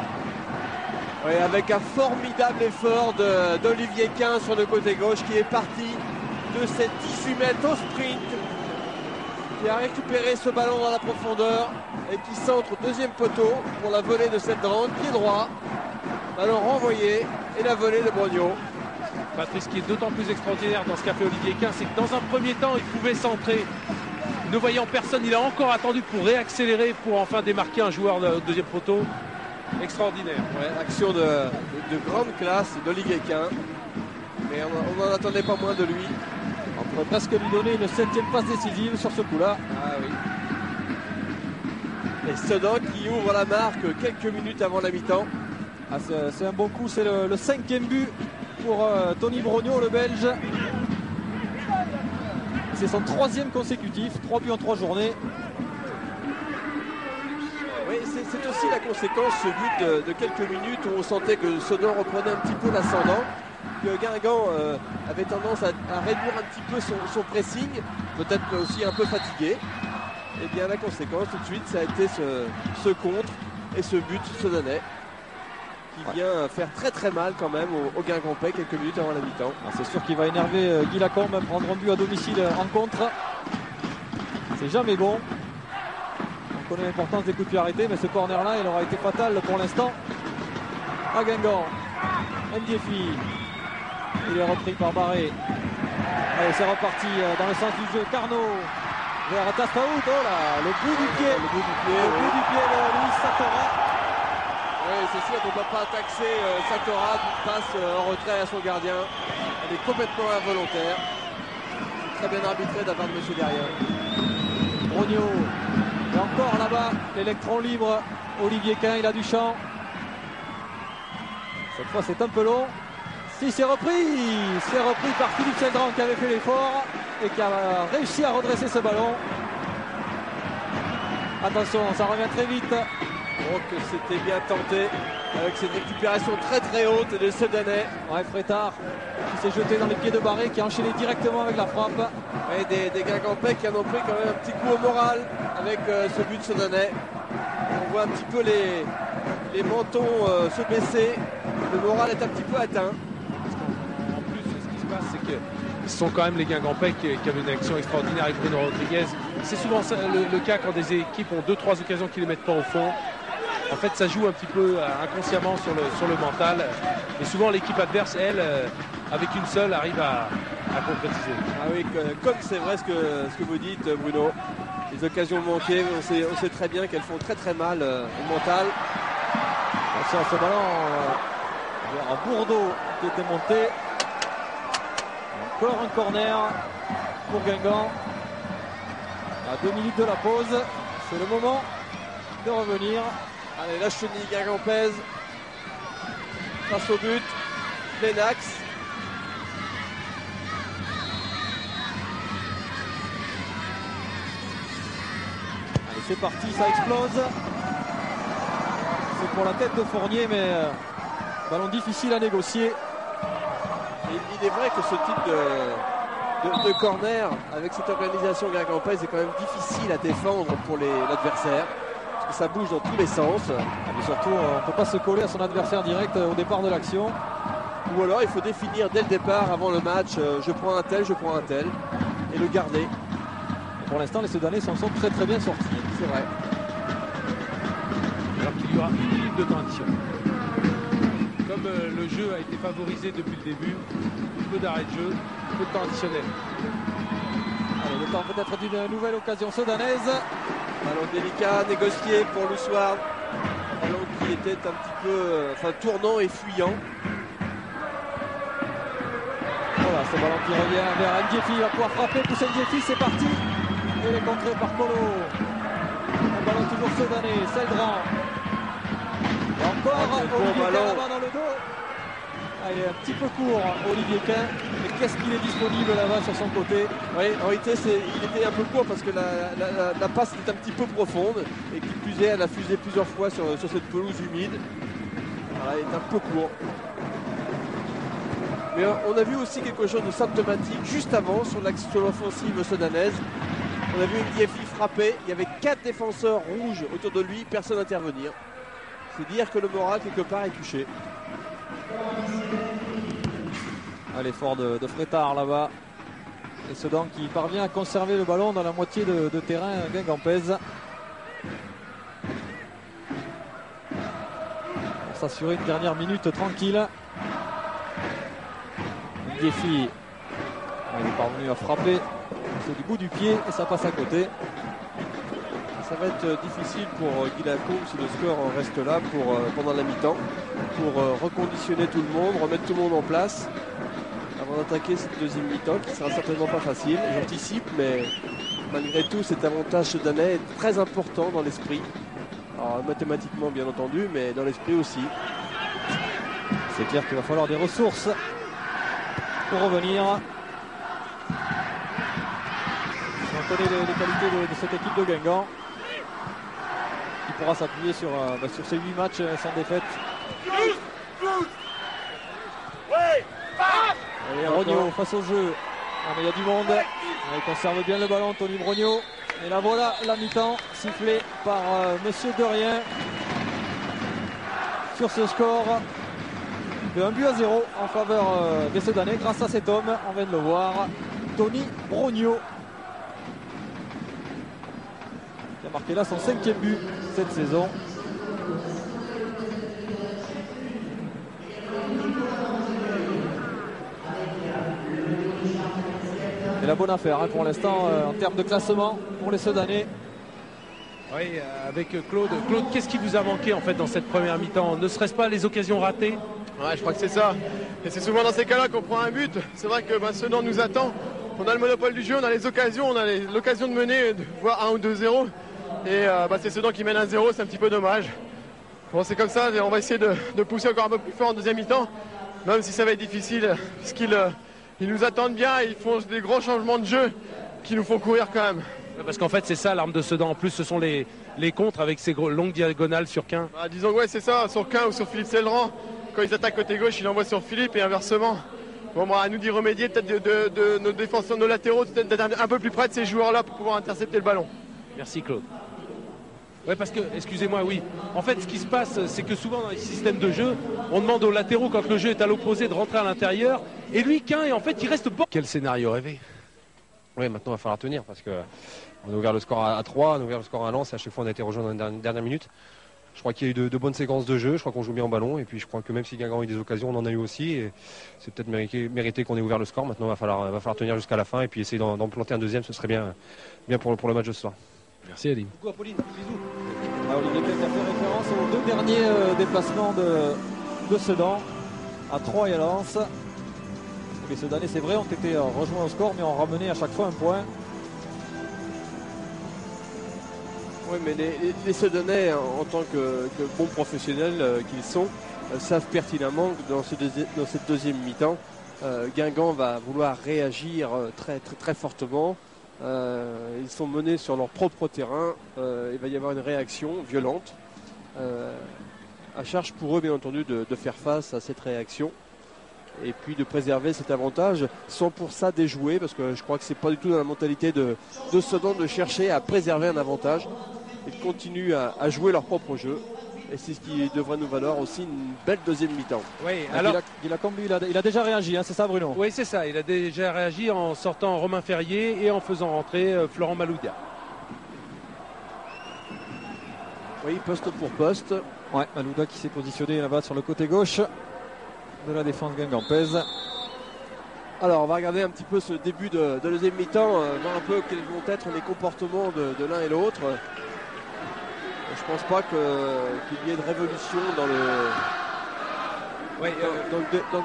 Oui, avec un formidable effort d'Olivier Quin sur le côté gauche qui est parti de cette 18 mètres au sprint, qui a récupéré ce ballon dans la profondeur et qui centre au deuxième poteau pour la volée de Seldran, pied droit, ballon renvoyé et la volée de Brogno. Patrice, ce qui est d'autant plus extraordinaire dans ce qu'a fait Olivier Quin, c'est que dans un premier temps, il pouvait centrer. Ne voyant personne, il a encore attendu pour réaccélérer, pour enfin démarquer un joueur au deuxième poteau. Extraordinaire. Ouais, action de grande classe d'Olivier Quin. Mais on n'en attendait pas moins de lui. On pourrait presque lui donner une 7e passe décisive sur ce coup-là. Ah oui. Et Sedan qui ouvre la marque quelques minutes avant la mi-temps. Ah, c'est un bon coup, c'est le 5e but pour Tony Brogno, le Belge. C'est son 3e consécutif, 3 buts en 3 journées. Oui, c'est aussi la conséquence, ce but de quelques minutes où on sentait que Sedan reprenait un petit peu l'ascendant, que Guingamp avait tendance à réduire un petit peu son pressing, peut-être aussi un peu fatigué. Et bien la conséquence tout de suite, ça a été ce contre et ce but sedanais qui vient faire très très mal quand même au Guingampais quelques minutes avant la mi-temps. C'est sûr qu'il va énerver Guy Lacombe, prendre un but à domicile en contre. C'est jamais bon. On connaît l'importance des coups de pied arrêtés, mais ce corner-là, il aura été fatal pour l'instant à Guingamp. Ndiefi, il est repris par Barré. Allez, c'est reparti dans le sens du jeu. Carnot vers Tastaout. Oh là, le bout du pied. Le bout du pied de Luis Satora. Oui, c'est sûr qu'on ne peut pas taxer Satora d'une passe en retrait à son gardien. Elle est complètement involontaire. Très bien arbitré de la part de M. Derrière. Brogno. Et encore là-bas, l'électron libre. Olivier Quin, il a du champ. Cette fois, c'est un peu long. Si, c'est repris par Philippe Seldran qui avait fait l'effort et qui a réussi à redresser ce ballon. Attention, ça revient très vite. Oh, que c'était bien tenté avec cette récupération très très haute de Sedanais. Ouais, Frétard qui s'est jeté dans les pieds de Barré, qui a enchaîné directement avec la frappe. Et des Guingampais qui en ont pris quand même un petit coup au moral avec ce but Sedanais. On voit un petit peu les mentons se baisser. Le moral est un petit peu atteint. En plus, ce qui se passe, c'est que ce sont quand même les Guingampais qui avaient une action extraordinaire avec Bruno Rodriguez. C'est souvent ça, le cas quand des équipes ont 2-3 occasions qui ne les mettent pas au fond. En fait, ça joue un petit peu inconsciemment sur le mental. Et souvent, l'équipe adverse, elle, avec une seule, arrive à concrétiser. Ah oui, comme c'est vrai ce que vous dites, Bruno. Les occasions manquées, on sait très bien qu'elles font très très mal au mental. Attention à ce ballon. Un Bourdeau qui est démonté. Encore un corner pour Guingamp. À 2 minutes de la pause, c'est le moment de revenir. Allez, la chenille guingampaise face au but. Lennox. Allez, c'est parti, ça explose. C'est pour la tête de Fournier, mais ballon difficile à négocier. Et il est vrai que ce type de corner, avec cette organisation guingampaise, est quand même difficile à défendre pour l'adversaire. Parce que ça bouge dans tous les sens. Mais surtout, on ne peut pas se coller à son adversaire direct au départ de l'action. Ou alors il faut définir dès le départ, avant le match, je prends un tel, et le garder. Pour l'instant, les Sedanais s'en sont très très bien sortis. C'est vrai. Alors qu'il y aura 1 minute de temps additionnel. Comme le jeu a été favorisé depuis le début, peu d'arrêt de jeu, peu de temps additionnel. Allez, le temps peut-être d'une nouvelle occasion sudanaise. Ballon délicat, négocié pour Loussouard. Ballon qui était un petit peu tournant et fuyant. Voilà, ce ballon qui revient vers Ndiefi, il va pouvoir frapper, pousser Ndiefi, c'est parti. Et il est contré par Colo. Un ballon toujours sudanais, Seldran. Et encore Olivier Quin là-bas dans le dos. Ah, il est un petit peu court, Olivier Quin. Mais qu'est-ce qu'il est disponible là-bas sur son côté? Oui, en réalité, il était un peu court parce que la passe était un petit peu profonde. Et qui plus est, elle a fusé plusieurs fois sur cette pelouse humide. Voilà, il est un peu court. Mais on a vu aussi quelque chose de symptomatique juste avant sur l'offensive sudanaise. On a vu Ndiefi frapper. Il y avait 4 défenseurs rouges autour de lui, personne n'intervenir. C'est dire que le moral, quelque part, est touché. L'effort de Frétard là-bas. Et Sedan qui parvient à conserver le ballon dans la moitié de terrain guingampaise. Pour s'assurer une dernière minute tranquille. Ndiefi, il est parvenu à frapper. C'est du bout du pied et ça passe à côté. Ça va être difficile pour Guy Lacombe si le score reste là pendant la mi-temps, pour reconditionner tout le monde, remettre tout le monde en place avant d'attaquer cette deuxième mi-temps qui sera certainement pas facile. J'anticipe, mais malgré tout cet avantage sudanais est très important dans l'esprit. Alors mathématiquement bien entendu, mais dans l'esprit aussi. C'est clair qu'il va falloir des ressources pour revenir. On connaît les qualités de cette équipe de Guingamp, qui pourra s'appuyer sur ces 8 matchs sans défaite. Allez, Brognaud face au jeu. Ah, mais il y a du monde. Il conserve bien le ballon, Tony Brognaud. Et là voilà la mi-temps sifflée par Monsieur Derrien sur ce score de 1-0 en faveur des Sedanais grâce à cet homme, on vient de le voir, Tony Brognaud, qui a marqué là son 5e but cette saison. Et la bonne affaire pour l'instant en termes de classement pour les Sedanais. Oui, avec Claude. Claude, qu'est-ce qui vous a manqué en fait dans cette première mi-temps? Ne serait-ce pas les occasions ratées? Ouais, je crois que c'est ça. Et c'est souvent dans ces cas-là qu'on prend un but. C'est vrai que Sedan nous attend. On a le monopole du jeu, on a les occasions, on a l'occasion de mener, voire 1 ou 2-0. Et c'est Sedan qui mène 1-0, c'est un petit peu dommage. Bon, c'est comme ça, on va essayer de pousser encore un peu plus fort en deuxième mi-temps, même si ça va être difficile, puisqu'ils nous attendent bien et ils font des gros changements de jeu qui nous font courir quand même. Parce qu'en fait, c'est ça l'arme de Sedan. En plus, ce sont les contres avec ces longues diagonales sur Quin. Disons que ouais, c'est ça, sur Quin ou sur Philippe Seldran. Quand ils attaquent côté gauche, ils l'envoient sur Philippe et inversement. Bon, à nous d'y remédier, peut-être de nos défenseurs, nos latéraux, peut-être d'être un peu plus près de ces joueurs-là pour pouvoir intercepter le ballon. Merci Claude. Oui, parce que, excusez-moi, oui. En fait, ce qui se passe, c'est que souvent dans les systèmes de jeu, on demande aux latéraux, quand le jeu est à l'opposé, de rentrer à l'intérieur. Et lui, et en fait, il reste bon. Quel scénario rêvé? Oui, maintenant il va falloir tenir parce qu'on a ouvert le score à 3, on a ouvert le score à Lens et à chaque fois on a été rejoint dans les dernières minutes. Je crois qu'il y a eu de bonnes séquences de jeu, je crois qu'on joue bien en ballon et puis je crois que même si Guingamp a eu des occasions, on en a eu aussi et c'est peut-être mérité qu'on ait ouvert le score. Maintenant il va falloir tenir jusqu'à la fin et puis essayer d'en planter un deuxième, ce serait bien pour le match de ce soir. Merci Aline. Beaucoup Apolline, bisous. Olivier Klein a fait référence aux 2 derniers déplacements de Sedan, à Troyes et à Lens. Les Sedanais, c'est vrai, ont été rejoints au score mais ont ramené à chaque fois un point. Oui, mais les Sedanais, en tant que bons professionnels qu'ils sont, savent pertinemment que dans cette deuxième mi-temps, Guingamp va vouloir réagir très fortement. Ils sont menés sur leur propre terrain. Il va y avoir une réaction violente. À charge pour eux, bien entendu, de faire face à cette réaction et puis de préserver cet avantage sans pour ça déjouer, parce que je crois que c'est pas du tout dans la mentalité de Sedan de chercher à préserver un avantage. Ils continuent à jouer leur propre jeu et c'est ce qui devrait nous valoir aussi une belle deuxième mi-temps. Oui, alors il a déjà réagi, hein, c'est ça Bruno? Oui, c'est ça, il a déjà réagi en sortant Romain Ferrier et en faisant rentrer Florent Malouda. Oui, poste pour poste. Ouais, Malouda qui s'est positionné là-bas sur le côté gauche de la défense guingampaise. Alors on va regarder un petit peu ce début de deuxième mi-temps, voir un peu quels vont être les comportements de l'un et l'autre. Je pense pas qu'il y ait de révolution dans le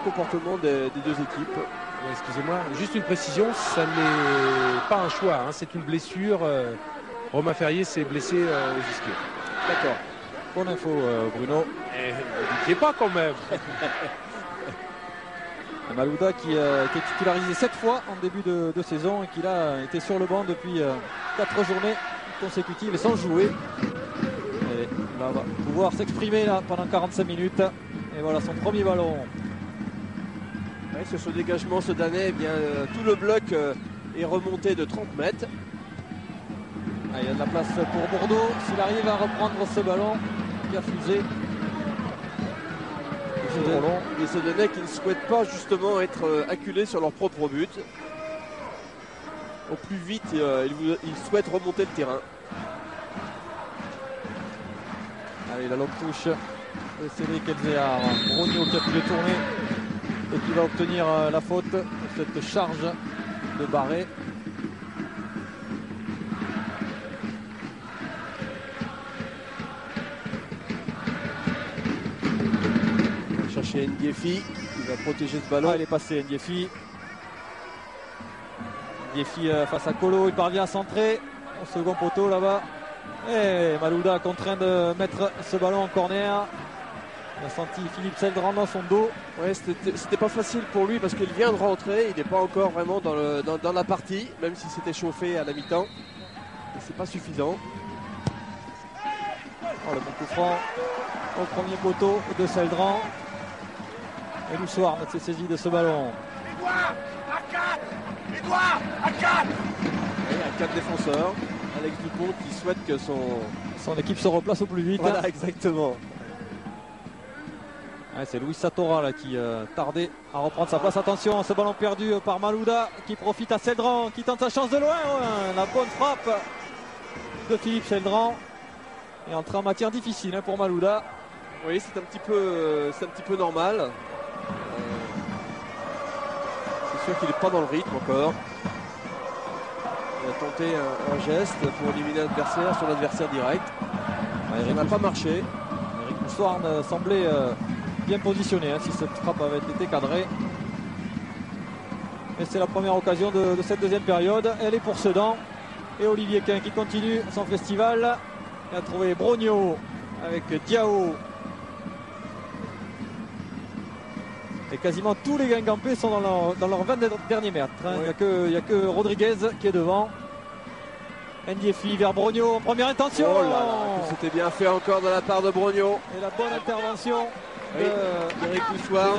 comportement des deux équipes. Oui, excusez-moi, juste une précision, ça n'est pas un choix, hein, c'est une blessure. Romain Ferrier s'est blessé aux ischios. D'accord. Bonne info Bruno. Ne dites pas quand même. Malouda qui est titularisé 7 fois en début de saison et qui a été sur le banc depuis 4 journées consécutives et sans jouer. Et là, va pouvoir s'exprimer là pendant 45 minutes. Et voilà son premier ballon. Oui, sur ce dégagement sedanais, eh bien, tout le bloc est remonté de 30 mètres. Ah, il y a de la place pour Bordeaux. S'il arrive à reprendre ce ballon qui a fusé. Les Sedanais qui ne souhaitent pas justement être acculés sur leur propre but. Au plus vite, ils souhaitent remonter le terrain. Allez, la longue touche de Cédric Elzéar. Brogno qui a pu le tourner et qui va obtenir la faute de cette charge de Barré. Chercher Ndiefi qui va protéger ce ballon. Il est passé Ndiefi. Ndiefi face à Colo, il parvient à centrer au second poteau là-bas. Et Malouda contraint de mettre ce ballon en corner. Il a senti Philippe Seldran dans son dos. Ouais, c'était pas facile pour lui parce qu'il vient de rentrer, il n'est pas encore vraiment dans la partie, même si c'était chauffé à la mi-temps. C'est pas suffisant. Le bon coup franc au premier poteau de Seldran. Et Loussoir s'est saisi de ce ballon. À 4 défenseurs. Alex Dupont qui souhaite que son équipe se replace au plus vite. Voilà, exactement. Ouais, c'est Luis Satora là, qui tardait à reprendre sa place. Attention, ce ballon perdu par Malouda qui profite à Seldran, qui tente sa chance de loin. Ouais, la bonne frappe de Philippe Seldran. Et entrée en matière difficile pour Malouda. Oui, c'est un petit peu normal. C'est sûr qu'il n'est pas dans le rythme encore. Il a tenté un geste pour éliminer l'adversaire sur l'adversaire direct. Il n'a pas marché. Eric Loussoir semblait bien positionné si cette frappe avait été cadrée. Et c'est la première occasion de cette deuxième période. Elle est pour Sedan. Et Olivier Klein qui continue son festival. Il a trouvé Brogno avec Diao. Et quasiment tous les Guingampais sont dans leurs 20 derniers mètres. Il n'y a que Rodriguez qui est devant. Ndiefi vers Brogno en première intention. Oh là là, c'était bien fait encore de la part de Brogno. Et la bonne intervention d'Eric Loussoir.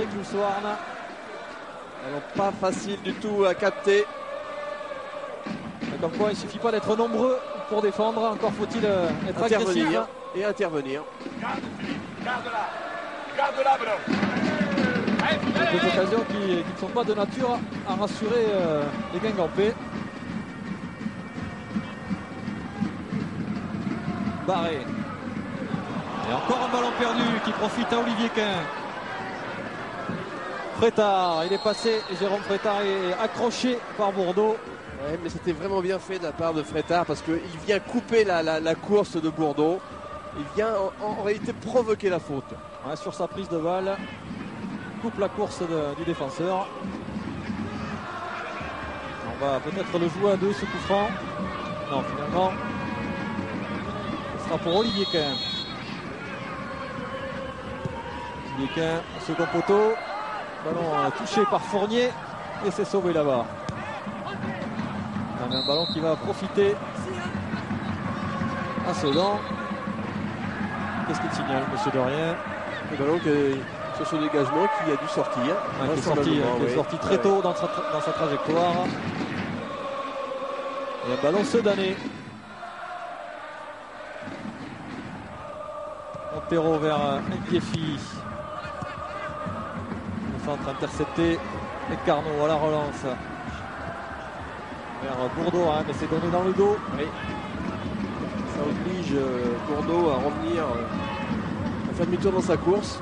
Pas facile du tout à capter. Comme quoi il ne suffit pas d'être nombreux pour défendre. Encore faut-il être agressif. Intervenir et intervenir. Des occasions qui ne sont pas de nature à rassurer les Guingampais. Barré. Et encore un ballon perdu qui profite à Olivier Quin. Frétard, il est passé, Jérôme Frétard est accroché par Bourdeau. Ouais, mais c'était vraiment bien fait de la part de Frétard parce qu'il vient couper la course de Bourdeau. Il vient en réalité provoquer la faute. Ouais, sur sa prise de balle, coupe la course du défenseur. On va peut-être le jouer à deux, ce coup franc. Non, finalement, ce sera pour Olivier Quin. Olivier Quin, second poteau. Ballon touché par Fournier et c'est sauvé là-bas. Un ballon qui va profiter à Sedan. Qu'est-ce qu'il signale, monsieur Dorien? Le ballon sur ce dégagement qui a dû sortir. Qui est sorti très tôt dans sa trajectoire. Et un ballon sedané. Montero vers Ndiefi. Le centre intercepté. Et Carnot à la relance. Vers Bourdeau, hein, mais c'est donné dans le dos. Oui. Ça oblige Bourdeau à revenir, à faire demi-tour dans sa course.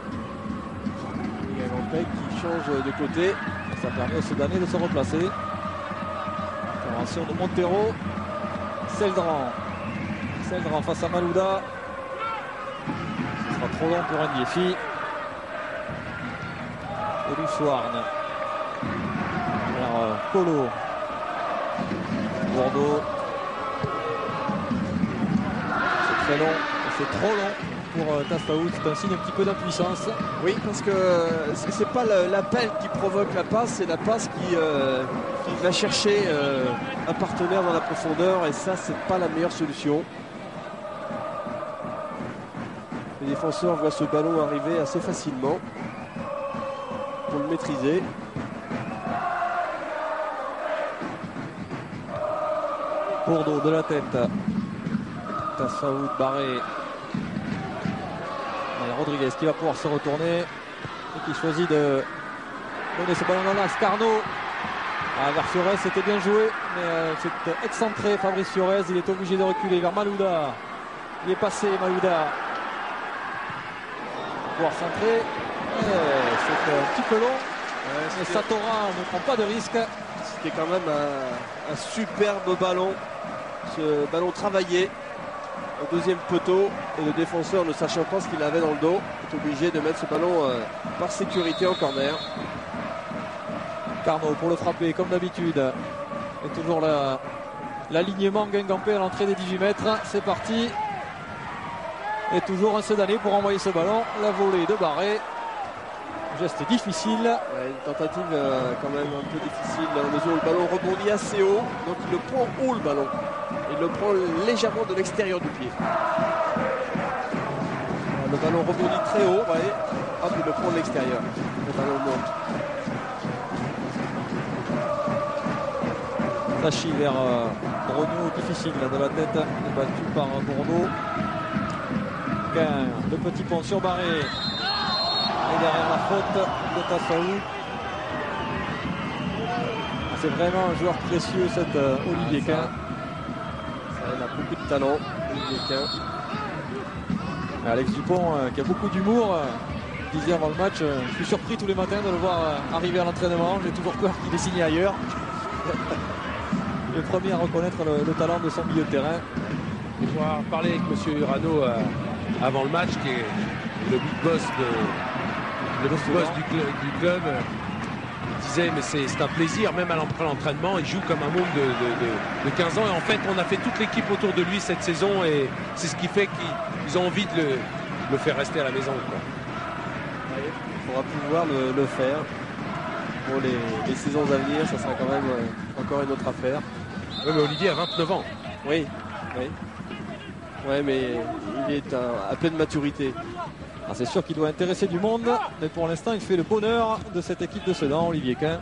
Il y a Lampec qui change de côté. Ça permet au Soudanais de se replacer. Intervention de Montero. Seldran face à Malouda. Ce sera trop long pour Ndiefi. Et Louchouarn. Alors Colo. Bourdeau. C'est très long. C'est trop long pour Tastaoud. C'est un signe un petit peu d'impuissance. Oui, parce que c'est pas l'appel qui provoque la passe, c'est la passe qui va chercher un partenaire dans la profondeur, et ça, c'est pas la meilleure solution. Les défenseurs voient ce ballon arriver assez facilement pour le maîtriser. Bourdeau de la tête. Tassaoud barré. Et Rodriguez qui va pouvoir se retourner et qui choisit de donner ce ballon dans l'axe. Carnot vers Fiorez, c'était bien joué, mais c'est excentré. Fabrice Fiorez, il est obligé de reculer vers Malouda. Il est passé, Malouda. Pour pouvoir centrer. C'est un petit peu long. Mais Satora ne prend pas de risque. C'était quand même un superbe ballon. Ce ballon travaillé au deuxième poteau, et le défenseur, ne sachant pas ce qu'il avait dans le dos, est obligé de mettre ce ballon par sécurité en corner. Carnot pour le frapper comme d'habitude. Et toujours l'alignement Guingampais à l'entrée des 18 mètres. C'est parti. Et toujours un Sedanais pour envoyer ce ballon. La volée de Barré. Geste difficile. Ouais, une tentative quand même un peu difficile dans la mesure où le ballon rebondit assez haut. Donc il le prend haut, le ballon. Il le prend légèrement de l'extérieur du pied. Le ballon rebondit très haut. Ouais. Hop, il le prend de l'extérieur. Le ballon monte. Tachi vers Brogno, difficile là, de la tête, battu par Bourdeau. Le petit pont sur Barré. Et derrière la faute de Tassaoud. C'est vraiment un joueur précieux, cet Olivier Quin. Il a beaucoup de talent, Olivier Quin. Alex Dupont qui a beaucoup d'humour. Disait avant le match, je suis surpris tous les matins de le voir arriver à l'entraînement. J'ai toujours peur qu'il ait signé ailleurs. Le premier à reconnaître le talent de son milieu de terrain. On va parler avec M. Urano avant le match, qui est le big boss du club. Il disait, mais c'est un plaisir, même à l'entraînement, il joue comme un môme de 15 ans. Et en fait, on a fait toute l'équipe autour de lui cette saison, et c'est ce qui fait qu'ils ont envie de le faire rester à la maison, quoi. Il faudra pouvoir le faire. Pour les saisons à venir, ça sera quand même encore une autre affaire. Oui, mais Olivier a 29 ans. Oui, oui. Ouais, mais il est à pleine maturité. C'est sûr qu'il doit intéresser du monde, mais pour l'instant, il fait le bonheur de cette équipe de Sedan, Olivier Quin.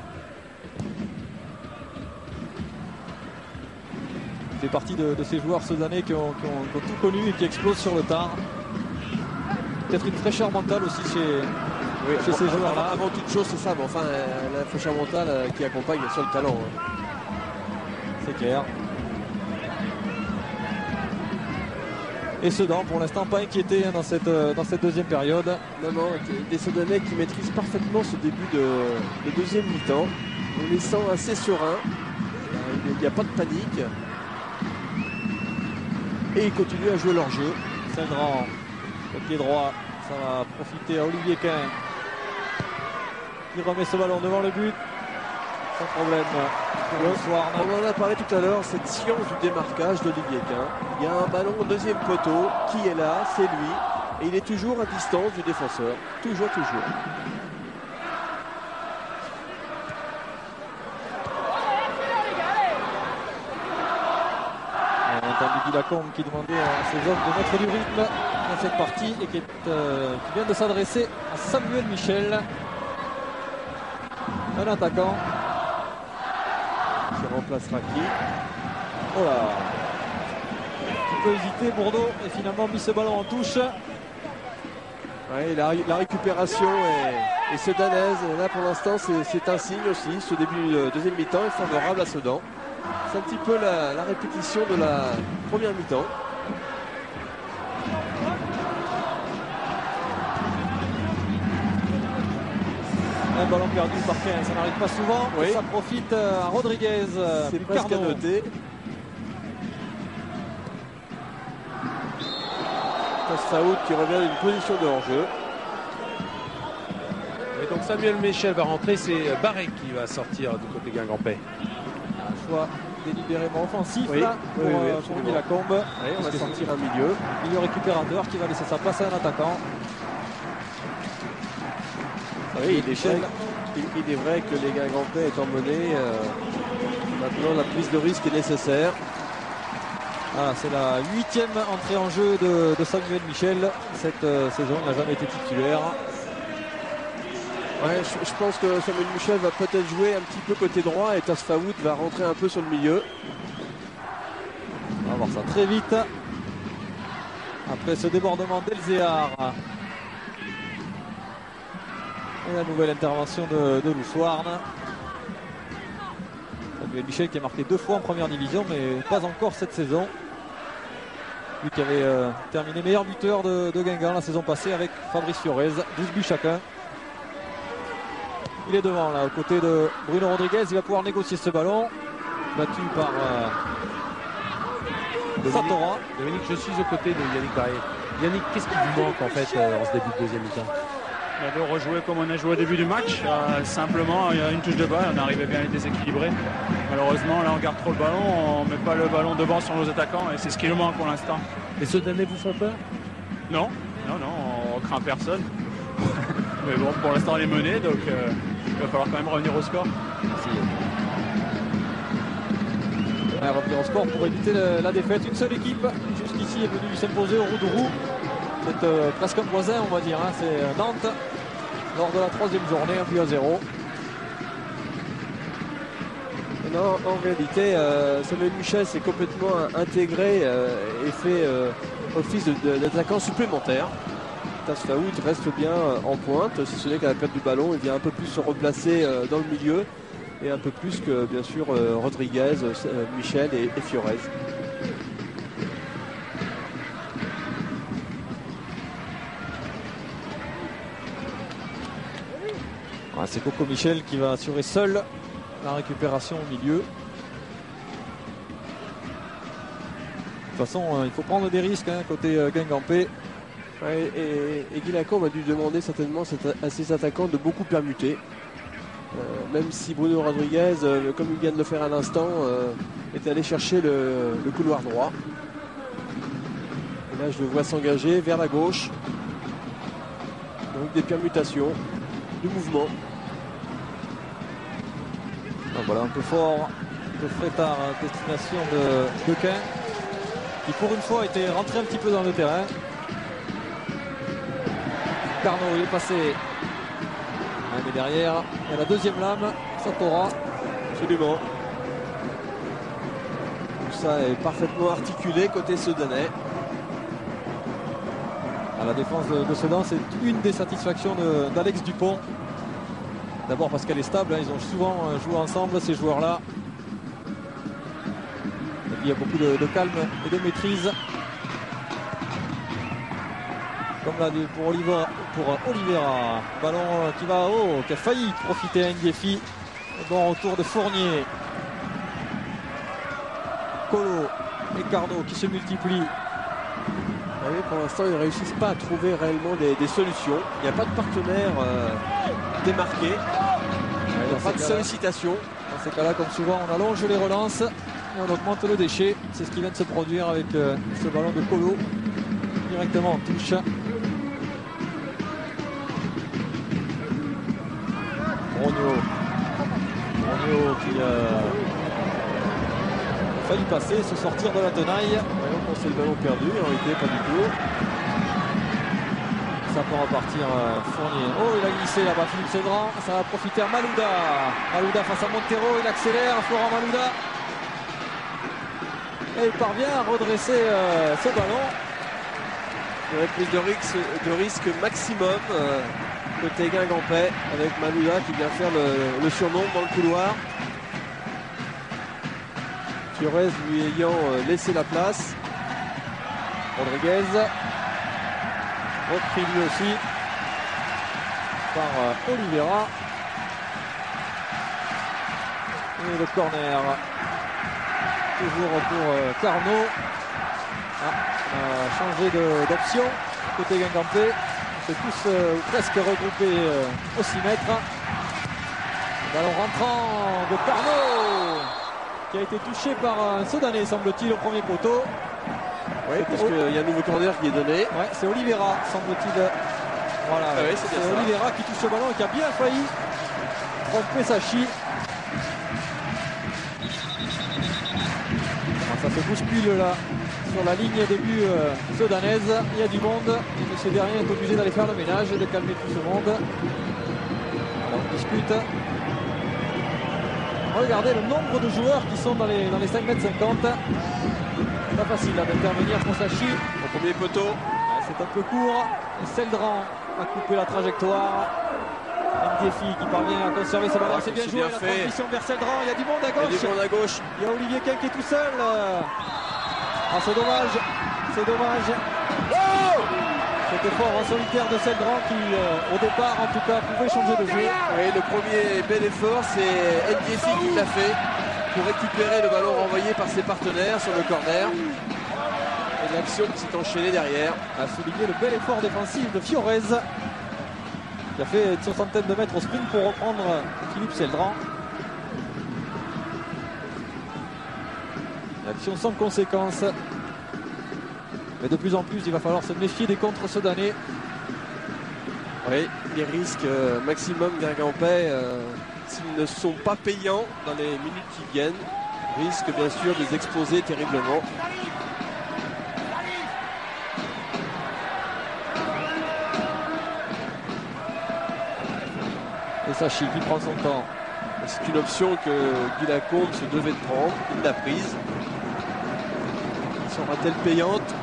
fait partie de ces joueurs soudanais qui ont tout connu et qui explosent sur le tard. Peut-être une fraîcheur mentale aussi chez ces joueurs-là. Avant toute chose, c'est ça. Mais enfin, la fraîcheur mentale qui accompagne bien sûr le talent. C'est clair. Et Sedan, pour l'instant, pas inquiété dans cette deuxième période. Non, des Soudanais qui maîtrisent parfaitement ce début de deuxième mi-temps. On les sent assez sereins. Il n'y a pas de panique. Et ils continuent à jouer leur jeu. Saint-Grand, le pied droit, ça va profiter à Olivier Quin. Il remet ce ballon devant le but. Sans problème. On en a parlé tout à l'heure, cette science du démarquage d'Olivier Quin. Il y a un ballon au deuxième poteau. Qui est là? C'est lui. Et il est toujours à distance du défenseur. Toujours. On a entendu Guy Lacombe qui demandait à ses hommes de mettre du rythme dans cette partie et qui vient de s'adresser à Samuel Michel. Un attaquant qui remplacera qui? Oh là, un peu hésité Bourdeau et finalement mis ce ballon en touche. Ouais, la récupération est sedanaise. Là pour l'instant c'est un signe aussi. Ce début de deuxième mi-temps est favorable à Sedan. C'est un petit peu la répétition de la première mi-temps. Un ballon perdu par 15, ça n'arrive pas souvent. Oui. Ça profite à Rodriguez. C'est presque à noter. Tassaoud qui revient d'une position de hors-jeu. Et donc Samuel Michel va rentrer, c'est Barré qui va sortir du côté Guingampais. Un choix délibérément offensif là pour Guy Lacombe. Allez, on va sortir un milieu récupérateur qui va laisser sa place à un attaquant. Oui, il est vrai que les Guingampais étant menés, maintenant la prise de risque est nécessaire. Voilà, c'est la 8e entrée en jeu de Samuel Michel. Cette saison, il n'a jamais été titulaire. Ouais, je pense que Samuel Michel va peut-être jouer un petit peu côté droit et Tasfaoud va rentrer un peu sur le milieu. On va voir ça très vite. Après ce débordement d'Elzéar. Et la nouvelle intervention de Loussoirne. Samuel Michel qui a marqué 2 fois en première division, mais pas encore cette saison. Lui qui avait terminé meilleur buteur de Guingamp la saison passée avec Fabrice Fiorez, 12 buts chacun. Il est devant là, aux côtés de Bruno Rodriguez. Il va pouvoir négocier ce ballon. Battu par Satora. Dominique, je suis aux côtés de Yannick Barré. Yannick, qu'est-ce qui vous manque en fait en ce début de deuxième mi-temps? De rejouer comme on a joué au début du match. Simplement, il y a une touche de balle, on arrivait bien à les déséquilibrer. Malheureusement, là, on garde trop le ballon, on ne met pas le ballon devant sur nos attaquants et c'est ce qui nous manque pour l'instant. Les Soudanais vous font peur? Non, on craint personne. Mais bon, pour l'instant, on est mené, donc il va falloir quand même revenir au score. Merci. Revenir au score pour éviter la défaite. Une seule équipe jusqu'ici est venue s'imposer au Roux-de-Roux. C'est presque un voisin, on va dire. C'est Nantes lors de la 3e journée, 1-0. Non, en réalité, Samuel Michel s'est complètement intégré et fait office d'attaquant supplémentaire. Tasfaoud reste bien en pointe, si ce n'est qu'à la perte du ballon, il vient un peu plus se replacer dans le milieu et un peu plus que bien sûr Rodriguez, Michel et Fiorez. C'est Coco Michel qui va assurer seul la récupération au milieu. De toute façon, il faut prendre des risques côté Guingampais. Ouais, et Guy Lacombe a dû demander certainement à ses attaquants de beaucoup permuter. Même si Bruno Rodriguez, comme il vient de le faire à l'instant, est allé chercher le couloir droit. Et là, je le vois s'engager vers la gauche. Donc des permutations, du mouvement. Donc voilà, un peu fort de Frétard à destination de Quin, qui pour une fois était rentré un petit peu dans le terrain. Carnot, il est passé. Mais derrière, il y a la deuxième lame, Satora. Absolument. ça est parfaitement articulé côté Sedanais. À la défense de Sedan, c'est une des satisfactions d'Alex Dupont. D'abord parce qu'elle est stable, hein, ils ont souvent joué ensemble ces joueurs-là. Et puis il y a beaucoup de calme et de maîtrise. Comme là pour Oliveira. Ballon qui va haut, qui a failli profiter à Ndiefi. Bon retour de Fournier. Colo et Carnot qui se multiplient. Oui, pour l'instant, ils ne réussissent pas à trouver réellement des solutions. Il n'y a pas de partenaire démarqué. Il n'y a pas de sollicitation. Dans ces cas-là, comme souvent, on allonge les relances et on augmente le déchet. C'est ce qui vient de se produire avec ce ballon de Colo. Directement en touche. Ronio qui a failli passer, se sortir de la tenaille. On pensait le ballon perdu, en réalité pas du tout. Ça peut repartir Fournier. Oh, il a glissé là-bas Philippe Cédran. Ça va profiter à Malouda. Malouda face à Montero, il accélère. Florent Malouda. Et il parvient à redresser ce ballon. Une prise de risque maximum côté Guingampais avec Malouda qui vient faire le surnombre dans le couloir. Fiorez lui ayant laissé la place. Rodriguez. Repris lui aussi par Oliveira. Et le corner. Toujours pour Carnot. On a changé d'option côté Guingampais. On s'est tous presque regroupés au 6 mètres. Ballon rentrant de Carnot qui a été touché par un Sedanais, semble-t-il, au premier poteau. Oui, parce qu'il y a un nouveau corner qui est donné. Ouais, c'est Oliveira, semble-t-il. Voilà, ah oui, c'est Oliveira qui touche le ballon et qui a bien failli tromper Sachi. Ça se bouscule là sur la ligne de but sedanaise. Il y a du monde. Et M. Derrien est obligé d'aller faire le ménage et de calmer tout ce monde. Alors on discute. Regardez le nombre de joueurs qui sont dans les 5 mètres 50. Pas facile d'intervenir pour Sachi. Au premier poteau. C'est un peu court. Seldran a coupé la trajectoire. Ndiefi qui parvient à conserver ce ballon. C'est bien joué. La transmission vers Seldran. Il y a du monde à gauche. Il y a Olivier Quin qui est tout seul. Ah, c'est dommage. C'est dommage. Oh, cet effort en solitaire de Seldran qui, au départ, en tout cas, pouvait changer de jeu. Oui, le premier bel effort, c'est Ndiefi qui l'a fait pour récupérer le ballon renvoyé par ses partenaires sur le corner. Et l'action qui s'est enchaînée derrière. A souligné le bel effort défensif de Fiorez qui a fait une soixantaine de mètres au sprint pour reprendre Philippe Seldran. L'action sans conséquence. Mais de plus en plus, il va falloir se méfier des contres sedanais. Oui, les risques maximum Guingampais, s'ils ne sont pas payants dans les minutes qui viennent, risquent bien sûr de les exposer terriblement. Et Sachi qui prend son temps. C'est une option que Guy Lacombe se devait de prendre, il l'a prise. Sera-t-elle payante?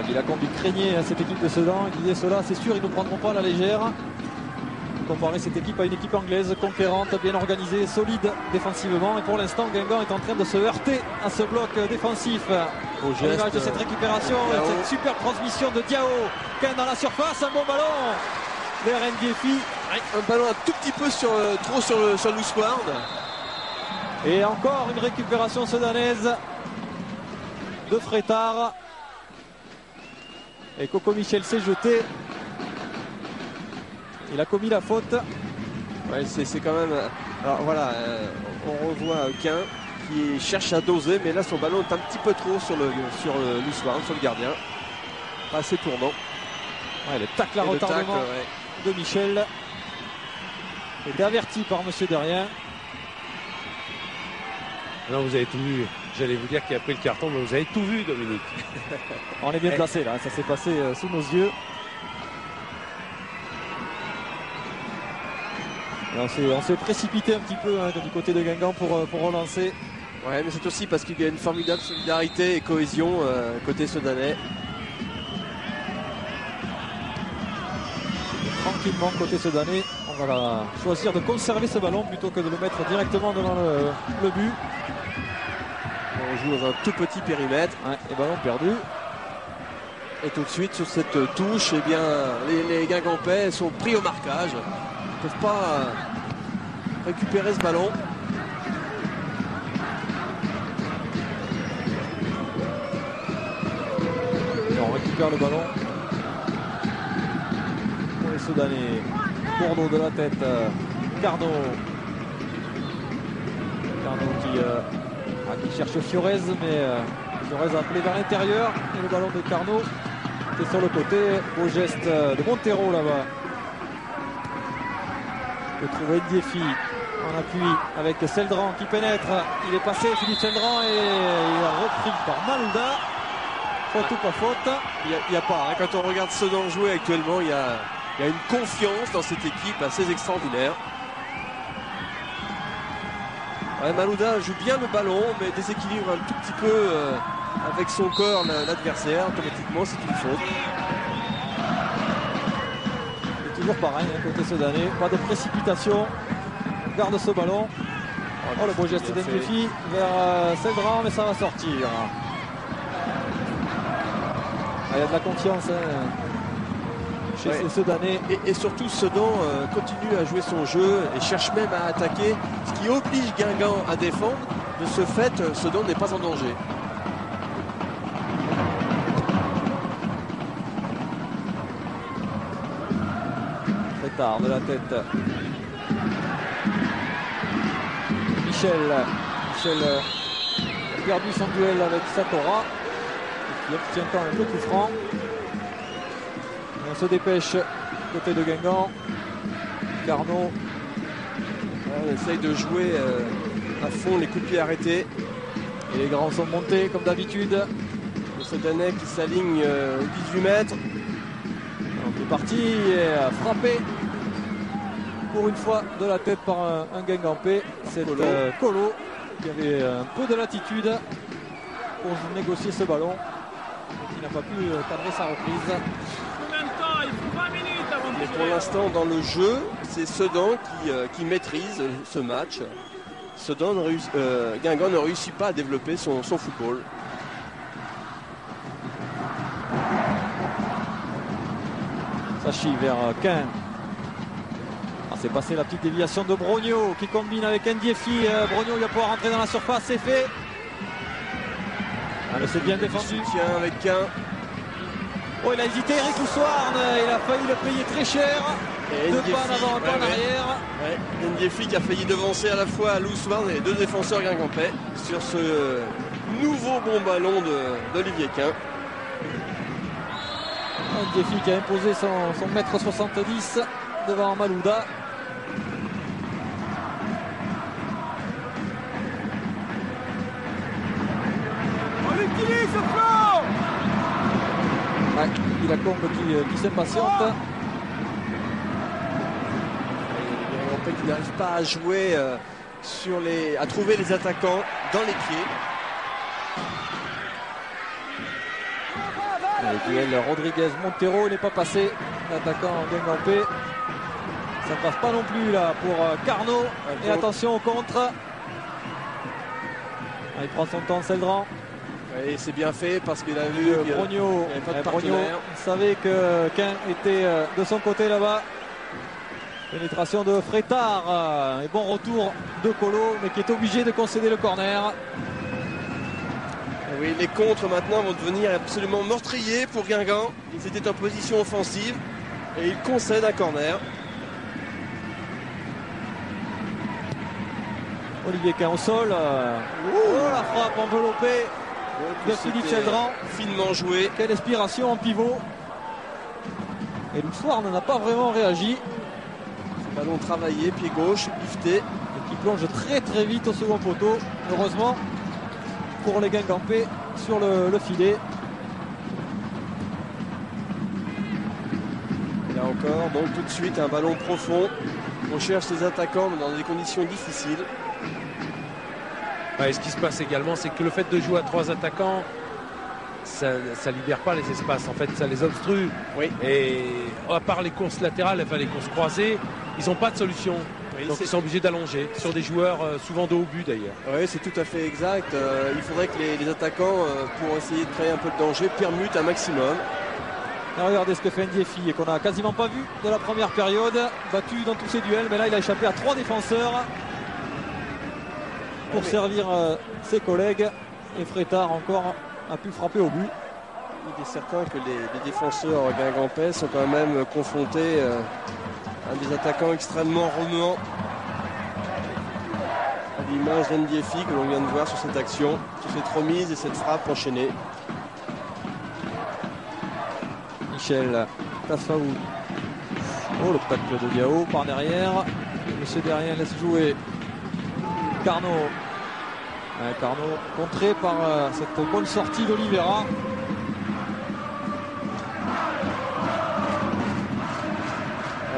Guy Lacombe il craignait cette équipe de Sedan, il disait cela, c'est sûr, ils ne prendront pas à la légère. Comparer cette équipe à une équipe anglaise conquérante, bien organisée, solide défensivement. Et pour l'instant, Guingamp est en train de se heurter à ce bloc défensif. Au l'image de cette récupération, cette super transmission de Diao. Quin dans la surface, un bon ballon vers Ndiefi. Un ballon un tout petit peu trop sur le loose ward. Et encore une récupération sedanaise de Frétard. Et Coco Michel s'est jeté. Il a commis la faute. Ouais, c'est quand même. Alors voilà, on revoit Quin qui cherche à doser, mais là son ballon est un petit peu trop sur le loose ward, sur le gardien. Pas assez tournant. Ouais, le tacle à retardement de Michel était averti par M. Derrien. Non, vous avez tout vu. J'allais vous dire qu'il a pris le carton, mais vous avez tout vu, Dominique. On est bien placé là, ça s'est passé sous nos yeux. Et on s'est précipité un petit peu du côté de Guingamp pour relancer. Ouais, mais c'est aussi parce qu'il y a une formidable solidarité et cohésion côté Sedanais. Tranquillement côté Sedanais, on va choisir de conserver ce ballon plutôt que de le mettre directement devant le but. On joue dans un tout petit périmètre. Ouais, et ballon perdu. Et tout de suite sur cette touche, eh bien, les Guingampais sont pris au marquage. Ils ne peuvent pas récupérer ce ballon. Et on récupère le ballon pour les Soudanais. Bourdeau de la tête, Carnot qui cherche Fiorez, mais Fiorez a appelé vers l'intérieur et le ballon de Carnot est sur le côté. Beau geste de Montero là-bas. Il peut trouver Ndiefi en appui avec Seldran qui pénètre. Il est passé Philippe Seldran et il a repris par Malouda. Faute ou pas faute? Il n'y a pas. Hein. Quand on regarde Sedan jouer actuellement, il y a une confiance dans cette équipe assez extraordinaire. Ouais, Malouda joue bien le ballon, mais déséquilibre un tout petit peu avec son corps l'adversaire. Automatiquement, c'est une faute. C'est toujours pareil, côté Sedanais. Pas de précipitation. On garde ce ballon. Oh, le beau geste d'Ndiefi vers Seldran, mais ça va sortir. Il y a de la confiance chez ces Sedanais. Et surtout, Sedan continue à jouer son jeu et cherche même à attaquer, ce qui oblige Guingamp à défendre. De ce fait, Sedan n'est pas en danger. Très tard de la tête. Michel a perdu son duel avec Satora. Il obtient quand même le coup franc. On se dépêche côté de Guingamp. Carnot. On essaye de jouer à fond les coups de pied arrêtés. Et les grands sont montés comme d'habitude. Le Sedanais qui s'aligne au 18 mètres. On est parti et frappé pour une fois de la tête par un Guingampais. C'est Colo qui avait un peu de latitude pour négocier ce ballon. Il n'a pas pu cadrer sa reprise. Mais pour l'instant, dans le jeu, c'est Sedan qui maîtrise ce match. Guingamp ne réussit pas à développer son football. Ça chie vers Quin. C'est passé la petite déviation de Brogno qui combine avec Ndiefi. Brogno il va pouvoir rentrer dans la surface, c'est fait. C'est bien défendu. Soutien avec Quin. Oh, il a hésité, Eric Oussoirne, il a failli le payer très cher. Deux pas en avant, un pas en arrière. Ouais. Ndiefi qui a failli devancer à la fois Loussoirne et les deux défenseurs guingampais sur ce nouveau bon ballon d'Olivier Quin. Ndiefi qui a imposé son mètre 70 devant Malouda. On utilise ce flanc. Ouais, il a Combe qui s'impatiente. Les Guingampais qui n'arrivent pas à jouer à trouver les attaquants dans les pieds. Le duel Rodriguez-Montero, il n'est pas passé. L'attaquant Guingampais. Ça ne passe pas non plus là pour Carnot. Et attention au contre. Il prend son temps, Seldran. Et c'est bien fait parce qu'il a vu Brogno savait que Quin était de son côté là-bas. Pénétration de Frétard et bon retour de Colo, mais qui est obligé de concéder le corner. Oui, les contres maintenant vont devenir absolument meurtriers pour Guingamp. Ils étaient en position offensive et ils concèdent un corner. Olivier Quin au sol. La frappe enveloppée de Philippe Seldran. Finement joué. Quelle inspiration en pivot. Et Loussoirne n'a pas vraiment réagi. Ballon travaillé, pied gauche, lifté. Et qui plonge très très vite au second poteau. Heureusement pour les Guingampais sur le filet. Et là encore, donc tout de suite un ballon profond On cherche les attaquants mais dans des conditions difficiles. Ouais, ce qui se passe également, c'est que le fait de jouer à 3 attaquants, ça libère pas les espaces. En fait, ça les obstrue. Oui. Et à part les courses latérales, enfin les courses croisées, ils n'ont pas de solution. Oui, donc ils sont obligés d'allonger sur des joueurs souvent de haut but d'ailleurs. Oui, c'est tout à fait exact. Il faudrait que les attaquants, pour essayer de créer un peu de danger, permutent un maximum. Et regardez ce que fait Ndiefi, qu'on a quasiment pas vu de la première période, battu dans tous ses duels, mais là il a échappé à 3 défenseurs pour servir ses collègues. Et Frétard encore a pu frapper au but. Il est certain que les défenseurs guingampais sont quand même confrontés à des attaquants extrêmement remuants. À l'image d'Ndiefi que l'on vient de voir sur cette action, sur cette remise et cette frappe enchaînée. Michel Tafaou. Oh, le tacle de Diao par derrière. Monsieur derrière laisse jouer Carnot. Carnot contré par cette bonne sortie d'Oliveira.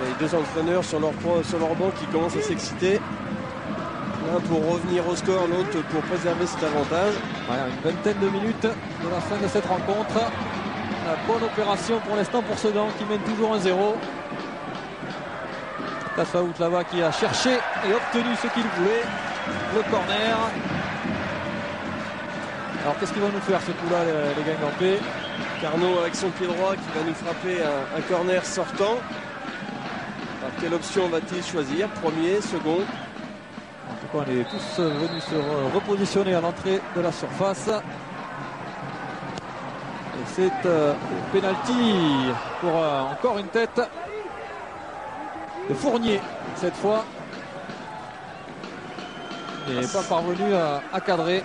Les deux entraîneurs sur leur banc qui commencent à s'exciter. L'un pour revenir au score, l'autre pour préserver cet avantage. Voilà, une vingtaine de minutes de la fin de cette rencontre. La bonne opération pour l'instant pour Sedan qui mène toujours 1-0. Tafaout là-bas qui a cherché et obtenu ce qu'il voulait. Le corner. Alors qu'est-ce qu'il va nous faire ce coup-là, les Guingampais? Carnot avec son pied droit qui va nous frapper un corner sortant. Alors, quelle option va-t-il choisir? Premier, second? En tout cas, on est tous venus se repositionner à l'entrée de la surface. Et c'est penalty pour encore une tête de Fournier cette fois. Il n'est pas parvenu à cadrer.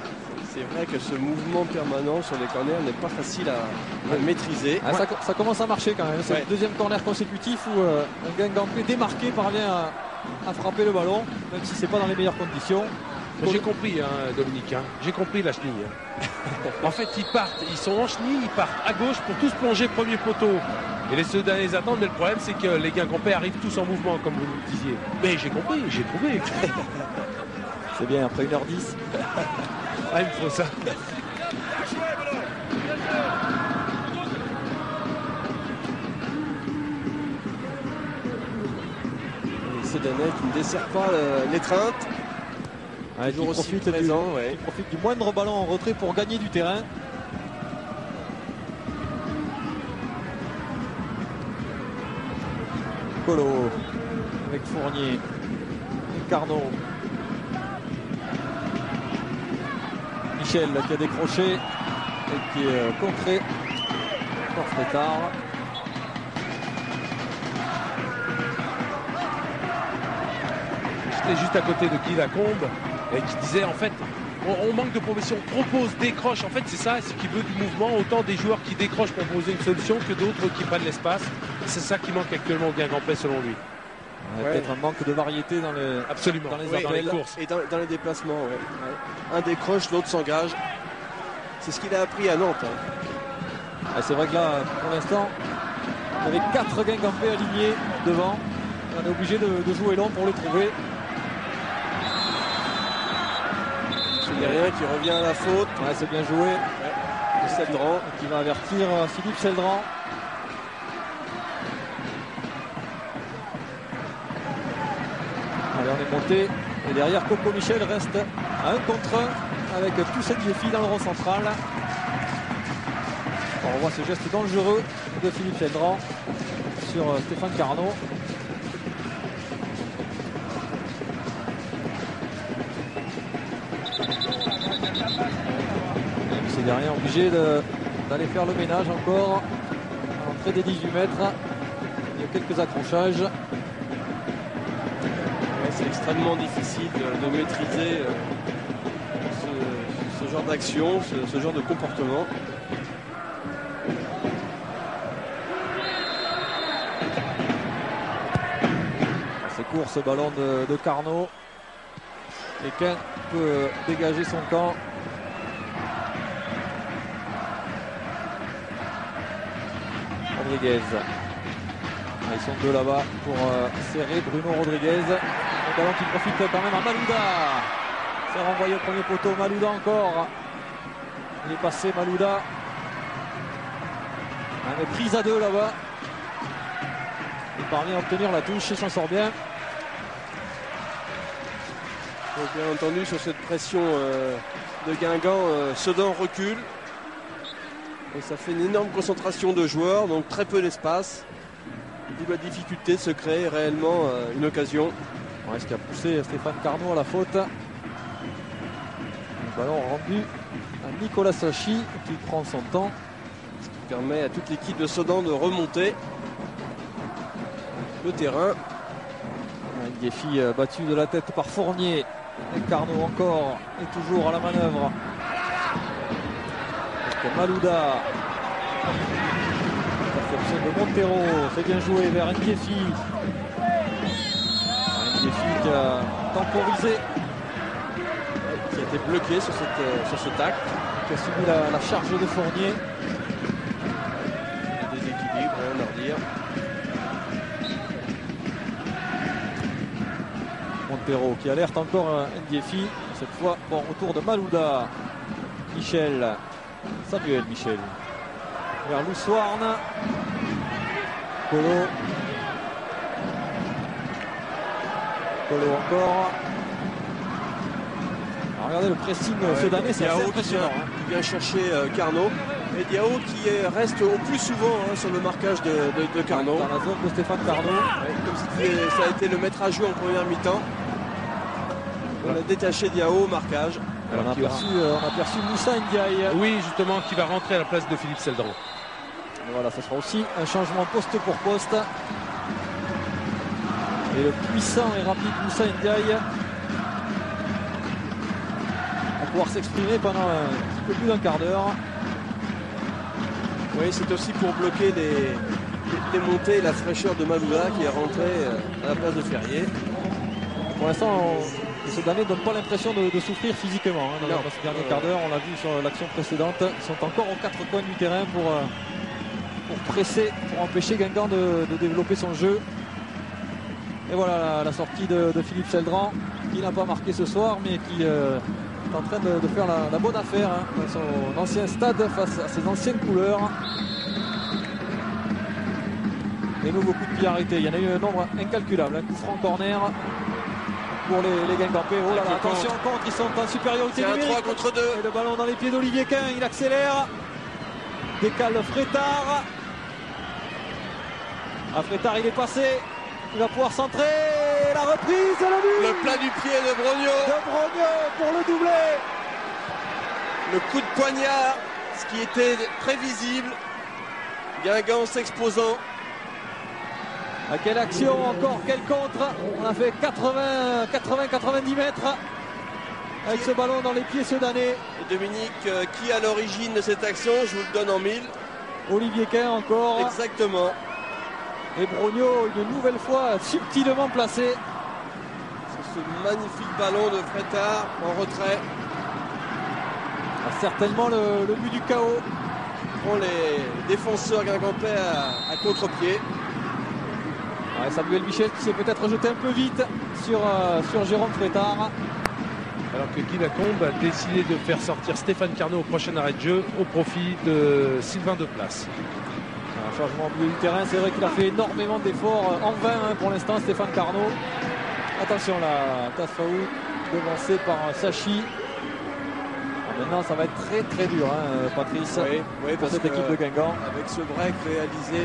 C'est vrai que ce mouvement permanent sur les corners n'est pas facile à maîtriser. Ah, ça commence à marcher quand même. C'est le deuxième corner consécutif où un Guingampais démarqué parvient à frapper le ballon, même si c'est pas dans les meilleures conditions. J'ai compris, Dominique. J'ai compris la chenille. En fait, ils sont en chenille, ils partent à gauche pour tous plonger premier poteau. Et les Sedanais les attendent, mais le problème c'est que les Guingampais arrivent tous en mouvement, comme vous le disiez. Mais j'ai compris, j'ai trouvé. C'est bien, après 1h10. Ah, il me faut ça. Les Sedanais qui ne desserrent pas l'étreinte. Il profite du moindre ballon en retrait pour gagner du terrain. Colo avec Fournier et Carnot. Michel qui a décroché et qui est contré par Frétard. J'étais juste à côté de Guy Lacombe et qui disait en fait on manque de progression, propose, décroche. En fait c'est ça, c'est qu'il veut du mouvement, autant des joueurs qui décrochent pour proposer une solution que d'autres qui prennent l'espace. C'est ça qui manque actuellement au Guingampais selon lui. Peut-être un manque de variété dans les, absolument, dans les courses. Et dans les déplacements. Ouais. Un décroche, l'autre s'engage. C'est ce qu'il a appris à Nantes. C'est vrai que là, pour l'instant, on avait 4 Guingampais alignés devant. On est obligé de jouer long pour le trouver. Rien qui revient à la faute. C'est bien joué. De Seldran. Qui va avertir Philippe Seldran. Allez, on est monté. Et derrière, Coco Michel reste à 1 contre 1 avec Toussaint Diefi dans le rond central. On voit ce geste dangereux de Philippe Seldran sur Stéphane Carnot. C'est derrière obligé d'aller faire le ménage encore à l'entrée des 18 mètres. Il y a quelques accrochages. C'est extrêmement difficile de maîtriser ce genre d'action, ce genre de comportement. C'est court ce ballon de Carnot. Et Quin peut dégager son camp. Rodriguez. Ils sont deux là-bas pour serrer Bruno Rodriguez. Le ballon qui profite quand même à Malouda. C'est renvoyé au premier poteau. Malouda encore. Il est passé Malouda. Mais prise à deux là-bas. Il parvient à obtenir la touche et s'en sort bien. Donc, bien entendu, sur cette pression de Guingamp, Sedan recule. Et ça fait une énorme concentration de joueurs, donc très peu d'espace. D'où la difficulté de se créer réellement une occasion. Ouais, ce qui a poussé Stéphane Carnot à la faute. Le ballon rendu à Nicolas Sachi qui prend son temps. Ce qui permet à toute l'équipe de Sedan de remonter le terrain. Un défi battu de la tête par Fournier. Et Carnot encore est toujours à la manœuvre. Malouda. Interception de Montero. C'est bien joué vers Ndiefi. Ndiefi qui a temporisé. Qui a été bloqué sur ce tacle. Qui a subi la charge de Fournier. Le déséquilibre, on va leur dire. Montero qui alerte encore Ndiefi. Cette fois, bon retour de Malouda. Samuel Michel. Vers Loussoarn. Colo encore. Alors regardez le pressing sedanais, c'est assez impressionnant. Qui vient chercher Carnot. Et Diao qui reste au plus souvent sur le marquage de Carnot. Dans la zone de Stéphane Carnot. Comme si ça a été le maître à jouer en première mi-temps. On a détaché Diao au marquage. On a aperçu Moussa Ndiaye. Oui, justement, qui va rentrer à la place de Philippe Seldran. Voilà, ce sera aussi un changement poste pour poste. Et le puissant et rapide Moussa Ndiaye va pouvoir s'exprimer pendant un petit peu plus d'un quart d'heure. Oui, c'est aussi pour bloquer les montées et la fraîcheur de Malouda qui est rentré à la place de Ferrier. Pour l'instant, les Soudanais ne donnent pas l'impression de souffrir physiquement dans ce dernier quart d'heure. On l'a vu sur l'action précédente. Ils sont encore aux quatre coins du terrain pour presser, pour empêcher Guingamp de développer son jeu. Et voilà la sortie de Philippe Seldran, qui n'a pas marqué ce soir, mais qui est en train de faire la bonne affaire dans son ancien stade face à ses anciennes couleurs. Des nouveaux coups de pied arrêtés. Il y en a eu un nombre incalculable. Un coup franc corner pour les Guingampais. Oh là là, attention, contre, ils sont en supériorité numérique. 3 contre 2. Et le ballon dans les pieds d'Olivier Quin, il accélère. Décale Frétard. Frétard, il est passé. Il va pouvoir centrer. La reprise de la Le plat du pied de Brogno. Pour le doublé. Le coup de poignard, ce qui était prévisible. Guingamp s'exposant. À quelle action, encore quel contre. On a fait 80-90 mètres avec ce ballon dans les pieds sedanais. Et Dominique, qui à l'origine de cette action, je vous le donne en 1000. Olivier Quin encore. Exactement. Et Brogno une nouvelle fois subtilement placé. C'est ce magnifique ballon de Frétard en retrait. Certainement le but du chaos. Prend les défenseurs guingampais à contre-pied. Ouais, Samuel Michel qui s'est peut-être jeté un peu vite sur Jérôme Frétard. Alors que Guy Lacombe a décidé de faire sortir Stéphane Carnot au prochain arrêt de jeu au profit de Sylvain Deplace. Un changement au milieu du terrain, c'est vrai qu'il a fait énormément d'efforts en vain pour l'instant Stéphane Carnot. Attention là, Tasfaou devancé par Sachi. Maintenant ça va être très très dur Patrice, oui, pour cette équipe de Guingamp. Avec ce break réalisé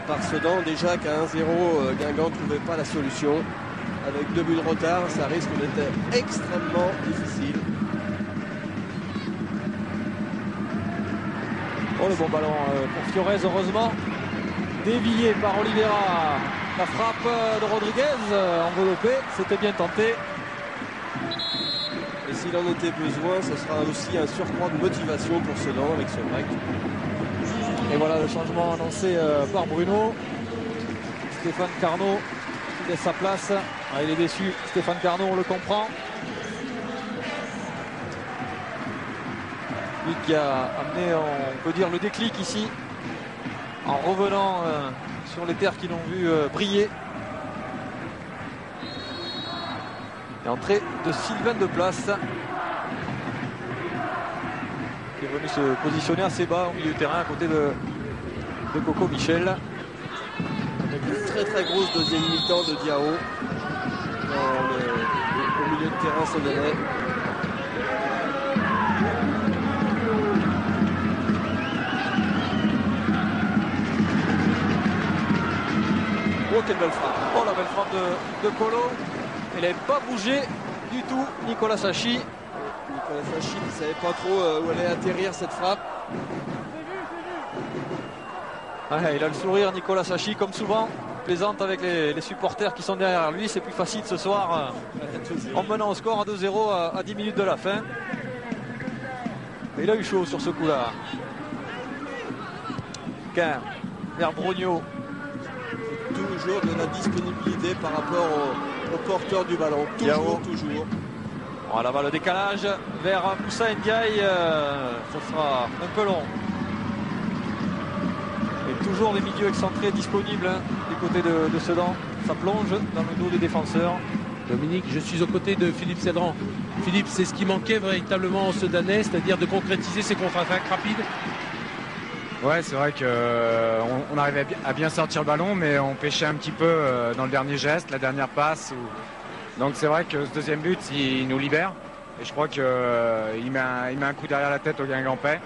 par Sedan, déjà qu'à 1-0 Guingamp ne trouvait pas la solution. Avec 2 buts de retard, ça risque d'être extrêmement difficile. Oh le bon ballon pour Fiorez, heureusement. Dévié par Oliveira. La frappe de Rodriguez enveloppée, c'était bien tenté. Et s'il en était besoin, ce sera aussi un surcroît de motivation pour Sedan avec ce break. Et voilà le changement annoncé par Bruno. Stéphane Carnot qui laisse sa place. Ah, il est déçu, Stéphane Carnot, on le comprend. Lui qui a amené, on peut dire, le déclic ici, en revenant sur les terres qui l'ont vu briller. Et entrée de Sylvain Deplace, qui est venu se positionner assez bas au milieu du terrain à côté de Coco Michel. Avec une très très grosse deuxième mi-temps de Diao au milieu de terrain Sedanais. Oh, quelle belle frappe. Oh, la belle frappe de Colo. Il n'avait pas bougé du tout, Nicolas Sachi. Nicolas Sachi ne savait pas trop où allait atterrir cette frappe. Ouais, il a le sourire, Nicolas Sachi, comme souvent. Plaisante avec les supporters qui sont derrière lui. C'est plus facile ce soir en menant au score à 2-0 à 10 minutes de la fin. Mais il a eu chaud sur ce coup-là. Quin vers Brogno. Toujours de la disponibilité par rapport au porteur du ballon. Toujours. Voilà, le décalage vers Moussa Ndiaye. Ça sera un peu long. Et toujours les milieux excentrés disponibles du côté de Sedan. Ça plonge dans le dos des défenseurs. Dominique, je suis aux côtés de Philippe Cédran. Philippe, c'est ce qui manquait véritablement aux Sedanais, c'est-à-dire de concrétiser ces contre-attaques rapides. Ouais, c'est vrai qu'on arrivait à bien sortir le ballon, mais on pêchait un petit peu dans le dernier geste, la dernière passe. Donc c'est vrai que ce deuxième but, il nous libère. Et je crois qu'il met un coup derrière la tête au Guingampais.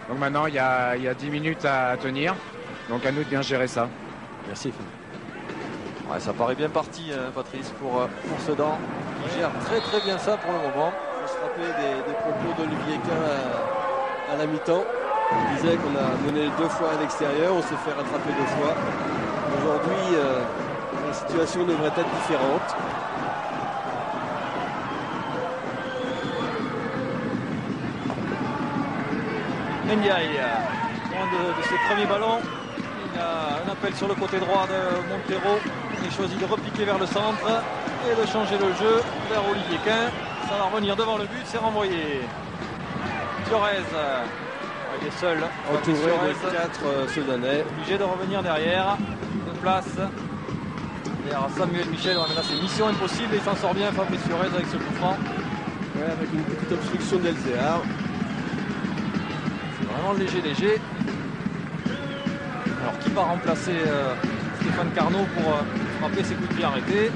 Donc maintenant, il y a 10 minutes à tenir. Donc à nous de bien gérer ça. Merci Philippe. Ouais, ça paraît bien parti, Patrice, pour Sedan. Il gère très très bien ça pour le moment. Il faut se rappeler des propos d'Olivier Quin à la mi-temps. Il disait qu'on a mené 2 fois à l'extérieur, on s'est fait rattraper 2 fois. Aujourd'hui, la situation devrait être différente. Ndiaye, loin de ses premiers ballons. Il a un appel sur le côté droit de Montero. Il choisit de repiquer vers le centre et de changer le jeu vers Olivier Quin. Ça va revenir devant le but, c'est renvoyé. Thiorez. Il est seul. Entouré de 4 Sedanais. Obligé de revenir derrière. De place. Derrière Samuel Michel. Ouais, mais là c'est mission impossible et il s'en sort bien Fabrice Thiorez avec ce coup franc. Ouais, avec une petite obstruction d'Elzéar. C'est vraiment léger. Alors qui va remplacer Stéphane Carnot pour frapper ses coups de pied arrêtés?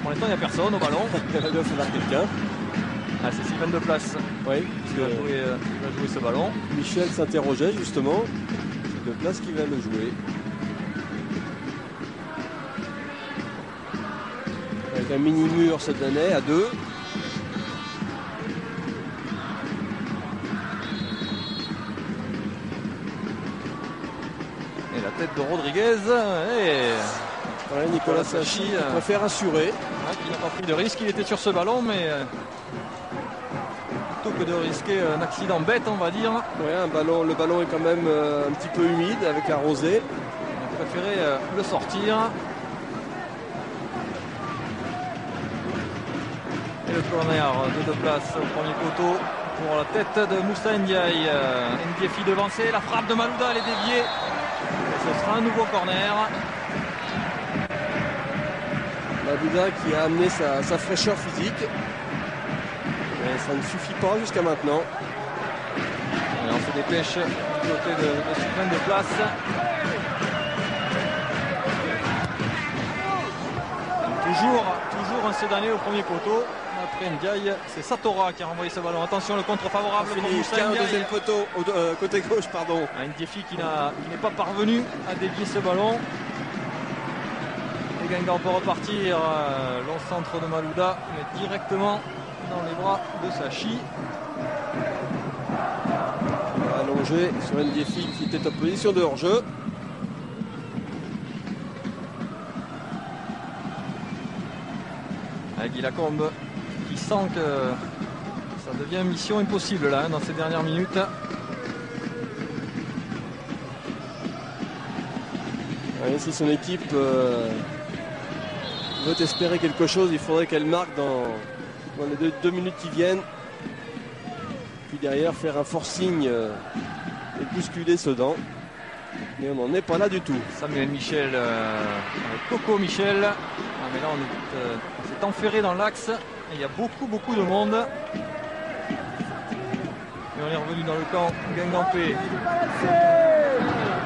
Pour l'instant il n'y a personne au ballon. Il va falloir quelqu'un. Ah, c'est Sylvain Deplace qui va jouer ce ballon. Michel s'interrogeait justement. C'est Deplace qui va le jouer. Avec un mini-mur Sedanais à 2. Et la tête de Rodriguez. Voilà, Nicolas Sachi préfère assurer. Il n'a pas pris de risque, il était sur ce ballon, mais plutôt que de risquer un accident bête, on va dire. Ouais, le ballon est quand même un petit peu humide avec la rosée. Il a préféré le sortir. Et le corner de Deplace au premier poteau pour la tête de Moussa Ndiaye. Ndiefi devancé, la frappe de Malouda, elle est déviée. Et ce sera un nouveau corner. Malouda qui a amené sa fraîcheur physique. Mais ça ne suffit pas jusqu'à maintenant. Et on se dépêche du côté de Sylvain Deplace. Toujours un Sedanais au premier poteau. Après Ndiaye, c'est Satora qui a renvoyé ce ballon. Attention, le contre favorable pour Moussa Ndiaye. Deuxième poteau, côté gauche, pardon. Ndiefi qui n'est pas parvenu à dévier ce ballon. Et Guingamp peut repartir. Long centre de Malouda, mais directement dans les bras de Sachi. Il va allonger sur Ndiefi qui était en position de hors-jeu. Guy Lacombe qui sent que ça devient mission impossible là dans ces dernières minutes. Ouais, si son équipe veut espérer quelque chose, il faudrait qu'elle marque dans les deux minutes qui viennent. Puis derrière faire un forcing et bousculer Sedan. Mais on n'en est pas là du tout. Samuel Michel avec Coco Michel. Ah, mais là on s'est enferré dans l'axe. Il y a beaucoup de monde. Et on est revenu dans le camp Guingampé.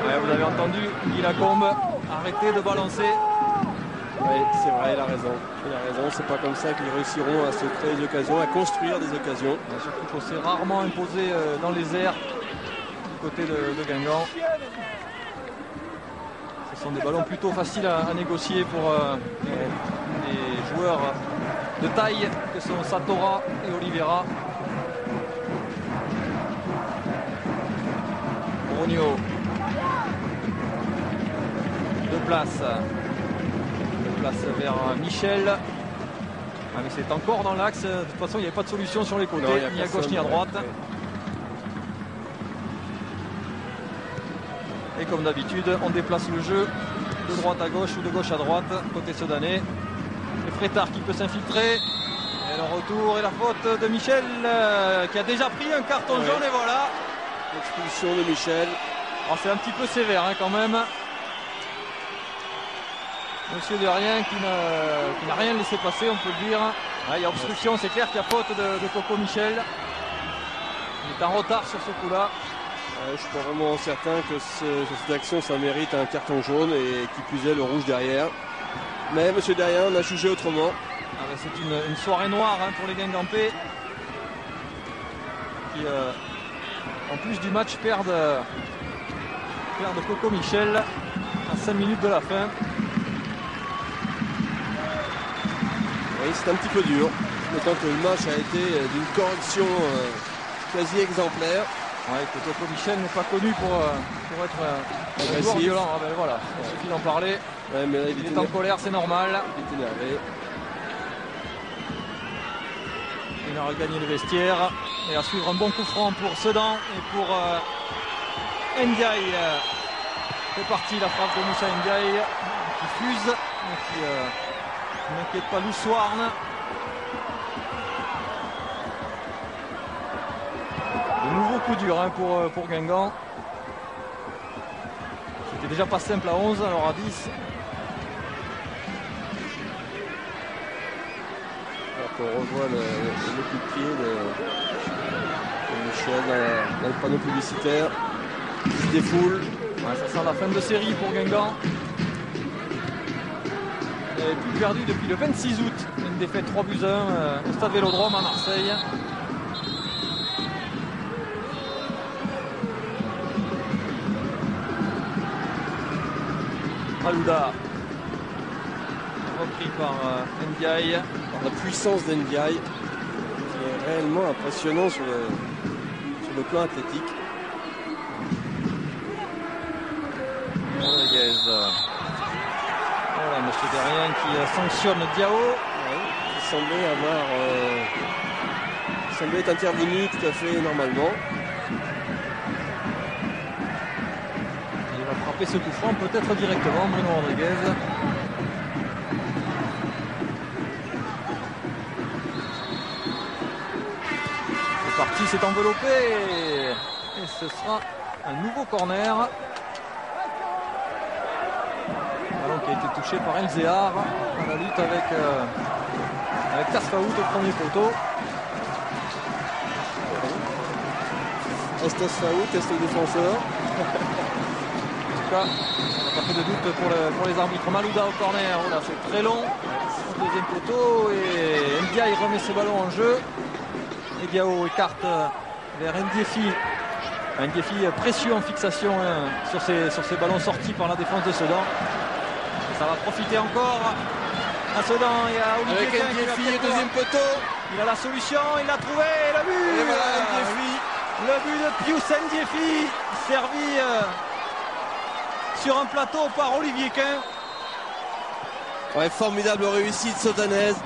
Ouais, vous avez entendu Guy Lacombe. Arrêtez de balancer. Oui, c'est vrai, il a raison. C'est pas comme ça qu'ils réussiront à se créer des occasions, à construire des occasions. Et surtout qu'on s'est rarement imposé dans les airs du côté de Guingamp. Ce sont des ballons plutôt faciles à négocier pour les joueurs de taille que sont Satora et Oliveira. Ronio. De place vers Michel. Ah, mais c'est encore dans l'axe. De toute façon, il n'y avait pas de solution sur les côtés, ni à gauche ni à droite. Et comme d'habitude, on déplace le jeu de droite à gauche ou de gauche à droite, côté Sedanais. Et Frétard qui peut s'infiltrer. Et le retour et la faute de Michel qui a déjà pris un carton jaune et voilà. L'expulsion de Michel. Alors c'est un petit peu sévère quand même. Monsieur Derrien qui n'a rien laissé passer, on peut le dire. Il y a obstruction, c'est clair qu'il y a faute de Coco Michel. Il est en retard sur ce coup-là. Je suis pas vraiment certain que cette action ça mérite un carton jaune et qui plus est le rouge derrière. Mais monsieur Derrien on a jugé autrement. C'est une soirée noire pour les Guingampais qui en plus du match perdent Coco Michel à 5 minutes de la fin. Oui, c'est un petit peu dur, d'autant que le match a été d'une correction quasi exemplaire. Ouais, que Coco Michel n'est pas connu pour être un joueur violent. Ah ben voilà, il suffit d'en parler. Ouais, mais là, il est en colère, c'est normal. Il est énervé. Il a regagné le vestiaire. Et à suivre un bon coup franc pour Sedan et pour Ndiaye. C'est parti la frappe de Moussa Ndiaye qui fuse, mais qui n'inquiète pas Loussoarne. De nouveaux coups durs pour Guingamp. C'était déjà pas simple à 11, alors à 10. Alors qu'on revoit le coup de pied de Michel dans le panneau publicitaire. Il se défoule. Ouais, ça sent la fin de série pour Guingamp. Il n'avait plus perdu depuis le 26 août. Une défaite 3-1 au Stade Vélodrome à Marseille. Malouda. Repris par Ndiaye. Par la puissance d'Ndiaye, qui est réellement impressionnant sur le plan athlétique. Rodriguez. Voilà, monsieur Derrien qui sanctionne Diao. Qui semblait être intervenu tout à fait normalement. Il va frapper ce coup franc peut-être directement, Bruno Rodriguez. C'est parti, c'est enveloppé. Et ce sera un nouveau corner. Ballon qui a été touché par Elzéar dans la lutte avec Tasfaout au premier poteau. Est-ce Tasfaout, est-ce le défenseur? En tout cas, on n'a pas fait de doute pour les arbitres. Malouda au corner, voilà, c'est très long. Au deuxième poteau et Ndiaye remet ce ballon en jeu. Et Diao écarte vers Ndiefi. Ndiefi précieux en fixation sur ces ballons sortis par la défense de Sedan. Ça va profiter encore à Sedan et à Olivier avec Ndiefi au deuxième poteau. Il a la solution, il l'a trouvé, le but. Et voilà Ndiefi. Le but de Pius Ndiefi, servi sur un plateau par Olivier Quin. Ouais, formidable réussite sodanaise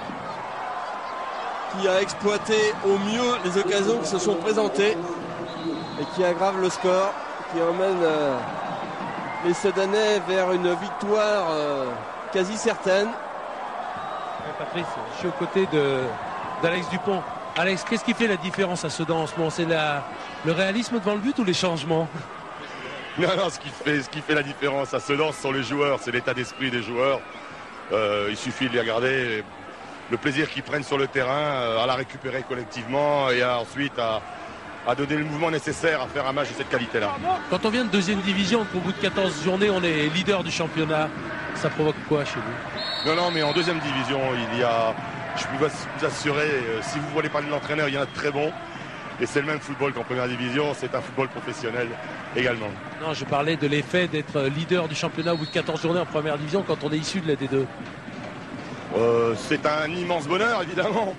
qui a exploité au mieux les occasions qui se sont présentées et qui aggrave le score, qui emmène les Sedanais vers une victoire quasi certaine. Ouais, Patrice, je suis aux côtés d'Alex Dupont. Alex, qu'est-ce qui fait la différence à Sedan en ce moment? C'est le réalisme devant le but ou les changements? Non, ce qui fait la différence à Sedan, ce sont les joueurs, c'est l'état d'esprit des joueurs. Il suffit de les regarder, le plaisir qu'ils prennent sur le terrain, à la récupérer collectivement et ensuite à donner le mouvement nécessaire à faire un match de cette qualité-là. Quand on vient de deuxième division, qu'au bout de 14 journées, on est leader du championnat, ça provoque quoi chez vous? Non, mais en deuxième division, je peux vous assurer, si vous voulez parler de l'entraîneur, il y en a de très bons. Et c'est le même football qu'en première division, c'est un football professionnel également. Non, je parlais de l'effet d'être leader du championnat au bout de 14 journées en première division quand on est issu de la D2. C'est un immense bonheur, évidemment.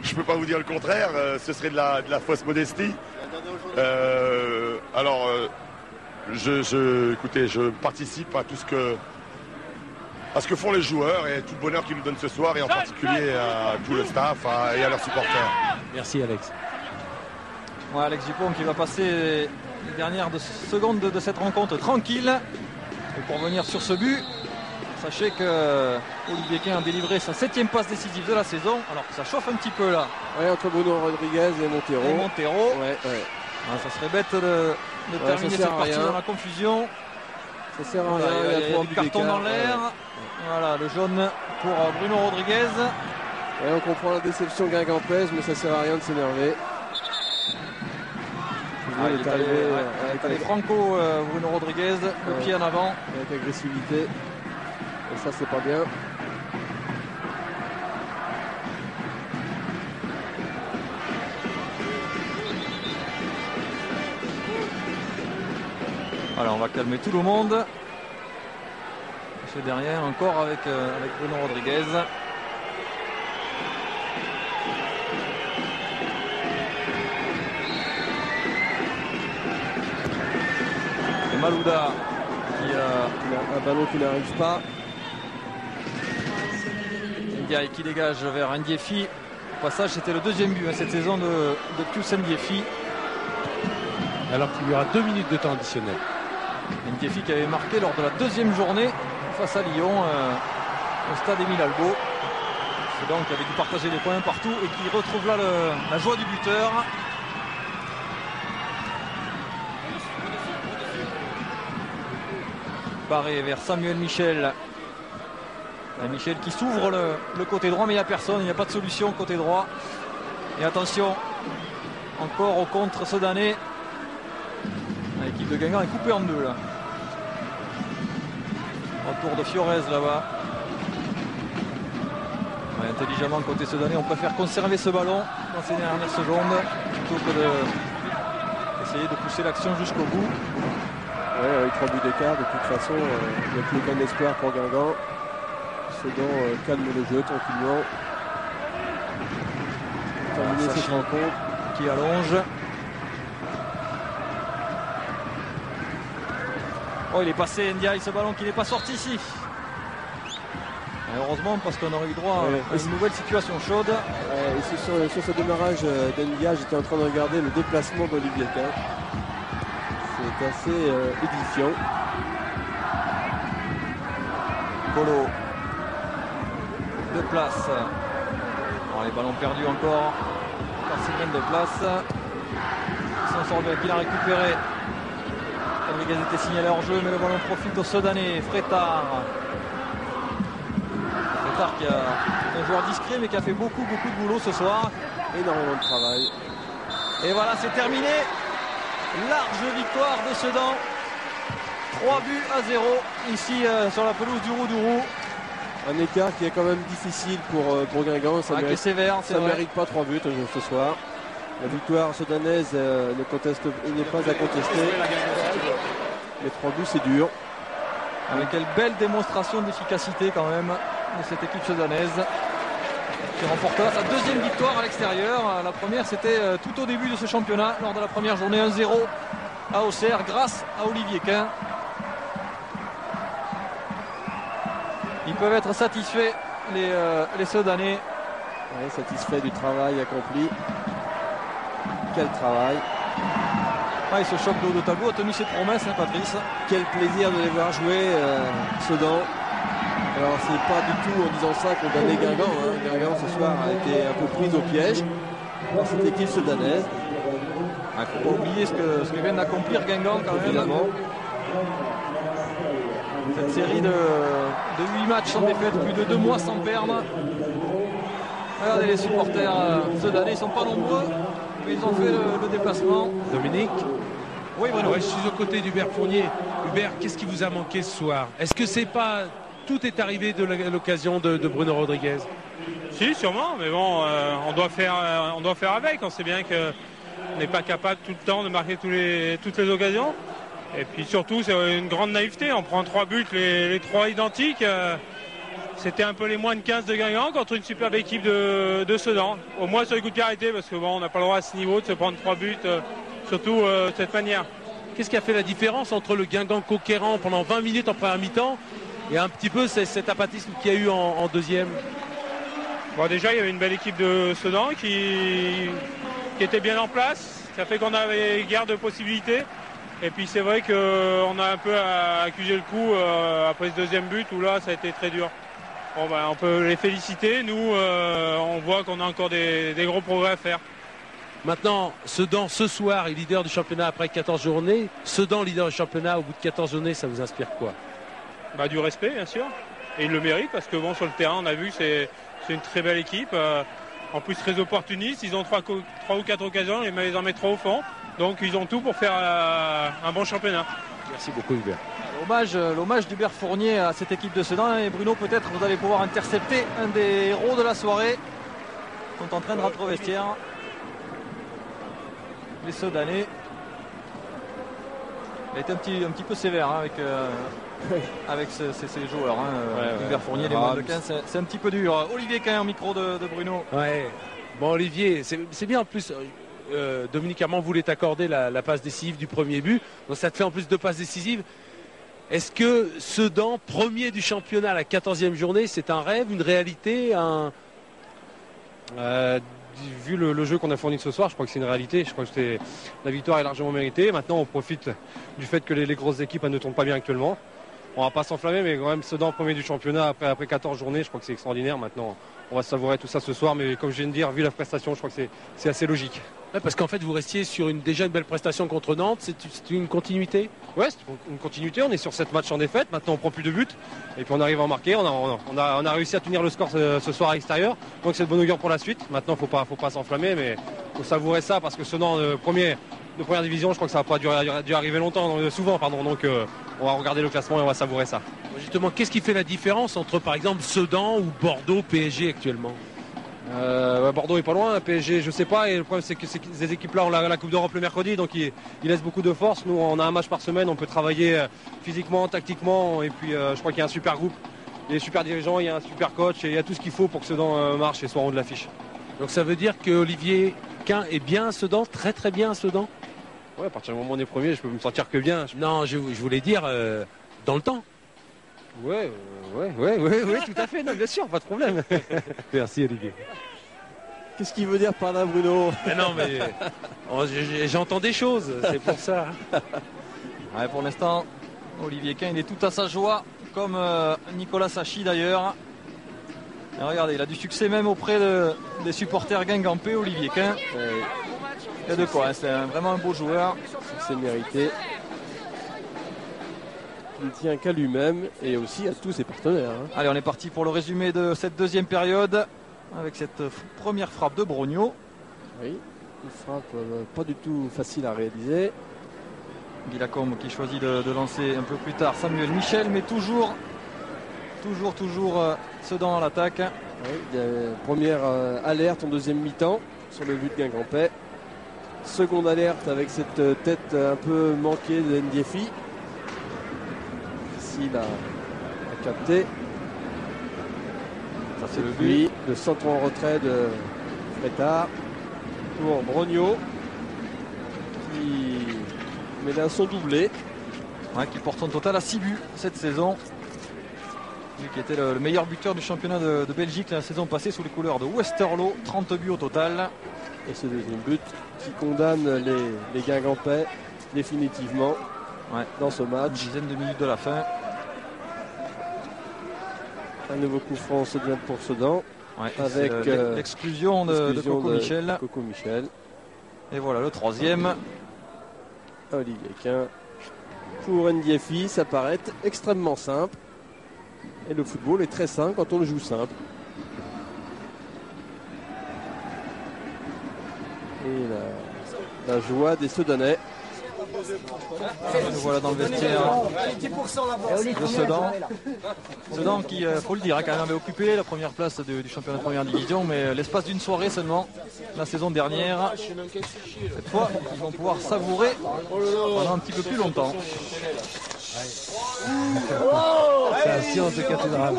Je ne peux pas vous dire le contraire, ce serait de la fausse modestie. Écoutez, je participe à tout ce que font les joueurs et tout le bonheur qu'ils nous donnent ce soir et en particulier à tout le staff et à leurs supporters. Merci Alex. Ouais, Alex Dupont qui va passer les dernières secondes de cette rencontre tranquille. Et pour revenir sur ce but, sachez que Olivier Quin a délivré sa 7e passe décisive de la saison, alors que ça chauffe un petit peu là. Ouais, entre Bruno Rodriguez et Montero. Ouais. Ah, ça serait bête de terminer cette partie dans la confusion. Ça sert à rien, il y a du carton dans l'air. Voilà, le jaune pour Bruno Rodriguez. Ouais, on comprend la déception guingampèse, mais ça sert à rien de s'énerver. Il est allé franco Bruno Rodriguez, le pied en avant. Avec agressivité. Et ça, c'est pas bien. Voilà, on va calmer tout le monde. C'est derrière encore avec Bruno Rodriguez. Et Malouda qui a un ballon qui n'arrive pas. Ndiaye qui dégage vers Ndiefi. Au passage, c'était le deuxième but cette saison de Pius Ndiefi. Alors qu'il y aura 2 minutes de temps additionnel. Ndiefi qui avait marqué lors de la deuxième journée face à Lyon au stade Émile Albo. C'est donc qui avait dû partager les points partout et qui retrouve là la joie du buteur. Barré vers Samuel Michel. Michel qui s'ouvre le côté droit, mais il n'y a personne, il n'y a pas de solution côté droit. Et attention, encore au contre Sedanais. L'équipe de Guingamp est coupée en deux là. Retour de Fiorez là-bas. Ouais, intelligemment côté Sedanais, on préfère conserver ce ballon dans ces dernières secondes plutôt que d'essayer de pousser l'action jusqu'au bout. Ouais, avec 3 buts d'écart, de toute façon, il n'y a plus aucun espoir pour Guingamp. Sedan calme le jeu tranquillement. Terminer cette rencontre. Qui allonge. Oh, il est passé Ndiaye, ce ballon qui n'est pas sorti ici. Et heureusement parce qu'on aurait eu droit à une nouvelle situation chaude. Et sur ce démarrage d'Ndiaye, j'étais en train de regarder le déplacement d'Olivier Quin. C'est assez édifiant. Colo. De place. Alors, les ballons perdus encore. Sylvain de place. Ils s'en sortent bien qu'il a récupéré. Rodriguez était signalé hors jeu, mais le ballon profite au Sedanais. Frétard qui est un joueur discret, mais qui a fait beaucoup de boulot ce soir. Énormément de travail. Et voilà, c'est terminé. Large victoire de Sedan. 3 buts à 0 ici sur la pelouse du Roudourou. Un écart qui est quand même difficile pour Guingamp. Ça qui est sévère, ça ne mérite pas 3 buts ce soir. La victoire sudanaise n'est pas à contester. Les 3 buts, c'est dur. Avec quelle belle démonstration d'efficacité quand même de cette équipe sudanaise qui remportera sa deuxième victoire à l'extérieur. La première, c'était tout au début de ce championnat, lors de la première journée 1-0 à Auxerre, grâce à Olivier Quin. Ils peuvent être satisfaits, les Sedanais. Ouais, satisfaits du travail accompli. Quel travail. Et ce choc de haut de tableau a tenu ses promesses, Patrice. Quel plaisir de les voir jouer, Sedan. Alors c'est pas du tout en disant ça qu'on donnait Guingamp. Guingamp ce soir a été un peu prise au piège par cette équipe sudanaise. Il ne faut pas oublier ce que vient d'accomplir Guingamp quand même. Évidemment. Cette série de 8 matchs sans défaite, plus de 2 mois sans perdre. Regardez les supporters sedanais, ils ne sont pas nombreux, mais ils ont fait le déplacement. Dominique. Oui, Bruno. Ouais, je suis aux côtés d'Hubert Fournier. Hubert, qu'est-ce qui vous a manqué ce soir? Est-ce que c'est pas tout est arrivé de l'occasion de Bruno Rodriguez? Si, sûrement, mais bon, on doit faire avec. On sait bien qu'on n'est pas capable tout le temps de marquer toutes les occasions. Et puis surtout, c'est une grande naïveté. On prend 3 buts, les 3 identiques. C'était un peu les moins de 15 de Guingamp contre une superbe équipe de Sedan. Au moins sur les coups de pied arrêtés, parce que bon, on n'a pas le droit à ce niveau de se prendre 3 buts, surtout de cette manière. Qu'est-ce qui a fait la différence entre le Guingamp conquérant pendant 20 minutes en première mi-temps et un petit peu cet apathisme qu'il y a eu en deuxième? Bon, déjà, il y avait une belle équipe de Sedan qui était bien en place. Ça fait qu'on avait guère de possibilités. Et puis c'est vrai qu'on a un peu accusé le coup après ce deuxième but où là, ça a été très dur. Bon, ben, on peut les féliciter. Nous, on voit qu'on a encore des gros progrès à faire. Maintenant, Sedan, ce soir, est leader du championnat après 14 journées. Sedan, leader du championnat au bout de 14 journées, ça vous inspire quoi? Bah, du respect, bien sûr. Et ils le méritent parce que bon, sur le terrain, on a vu que c'est une très belle équipe. En plus, très opportuniste. Ils ont 3 ou 4 occasions. Ils en mettent 3 au fond. Donc, ils ont tout pour faire un bon championnat. Merci beaucoup, Hubert. L'hommage d'Hubert Fournier à cette équipe de Sedan. Et Bruno, peut-être vous allez pouvoir intercepter un des héros de la soirée. Ils sont en train de rentrer au vestiaire. Les Sedanais. Il a été un petit peu sévère avec ces joueurs. Hubert Fournier, les moins de 15, c'est un petit peu dur. Olivier Quin, au micro de Bruno. Ouais. Bon, Olivier, c'est bien en plus. Dominique Armand voulait accorder la passe décisive du premier but. Donc ça te fait en plus 2 passes décisives. Est-ce que Sedan, premier du championnat à la 14e journée, c'est un rêve, une réalité, Vu le jeu qu'on a fourni ce soir, je crois que c'est une réalité. Je crois que la victoire est largement méritée. Maintenant, on profite du fait que les grosses équipes ne tombent pas bien actuellement. On va pas s'enflammer, mais quand même Sedan premier du championnat après 14 journées, je crois que c'est extraordinaire. Maintenant, on va savourer tout ça ce soir, mais comme je viens de dire, vu la prestation, je crois que c'est assez logique. Ouais, parce qu'en fait, vous restiez sur déjà une belle prestation contre Nantes. C'est une continuité? Ouais, c'est une continuité. On est sur 7 matchs en défaite. Maintenant, on prend plus de buts. Et puis, on arrive à en marquer. On a réussi à tenir le score ce soir à l'extérieur. Donc, c'est de bonne augure pour la suite. Maintenant, faut pas s'enflammer, mais faut savourer ça parce que Sedan, de première division, je crois que ça va pas dû arriver souvent. Donc, on va regarder le classement et on va savourer ça. Justement, qu'est-ce qui fait la différence entre, par exemple, Sedan ou Bordeaux, PSG actuellement? Bordeaux est pas loin, PSG je sais pas, et le problème c'est que ces équipes-là ont la Coupe d'Europe le mercredi, donc ils laissent beaucoup de force. Nous on a un match par semaine, on peut travailler physiquement, tactiquement, et puis je crois qu'il y a un super groupe, il y a des super dirigeants, il y a un super coach, et il y a tout ce qu'il faut pour que Sedan marche et soit en haut de l'affiche. Donc ça veut dire que Olivier Quin est bien à Sedan, très très bien à Sedan? Ouais, à partir du moment où on est premier, je peux me sentir que bien. Non, je voulais dire dans le temps. Ouais, tout à fait, non, bien sûr, pas de problème. Merci Olivier. Qu'est-ce qu'il veut dire par là, Bruno? Mais non, mais j'entends des choses, c'est pour ça. Ouais, pour l'instant, Olivier Quin, il est tout à sa joie, comme Nicolas Sachi d'ailleurs. Et regardez, il a du succès même auprès des supporters guingampais, Olivier Quin. Il y a de quoi, c'est vraiment un beau joueur. C'est mérité. Il ne tient qu'à lui-même et aussi à tous ses partenaires. Allez, on est parti pour le résumé de cette deuxième période avec cette première frappe de Brogno. Oui, une frappe pas du tout facile à réaliser. Guy Lacombe qui choisit de lancer un peu plus tard Samuel Michel, mais toujours Sedan à l'attaque. Oui, il y a une première alerte en deuxième mi-temps sur le but de Guingampais. Seconde alerte avec cette tête un peu manquée de Ndiefi. Facile à capter. Ça c'est le but. Le centre en retrait de Frétard pour Brogno qui met là son doublé. Ouais, qui porte son total à 6 buts cette saison. Lui qui était le meilleur buteur du championnat de Belgique la saison passée sous les couleurs de Westerlo. 30 buts au total. Et ce deuxième but qui condamne les Guingampais définitivement dans ce match. Une dizaine de minutes de la fin. Un nouveau coup franc se vient pour Sedan. Ouais, avec l'exclusion de Coco Michel. Coco Michel. Et voilà le troisième. Olivier Quin pour Ndiafi, ça paraît extrêmement simple. Et le football est très simple quand on le joue simple. Et la joie des Sedanais. Nous voilà dans le vestiaire de Sedan. Sedan qui, faut le dire, a quand même avait occupé la première place du championnat de première division, mais l'espace d'une soirée seulement, la saison dernière. Cette fois, ils vont pouvoir savourer pendant un petit peu plus longtemps. C'est la science de cathédrale.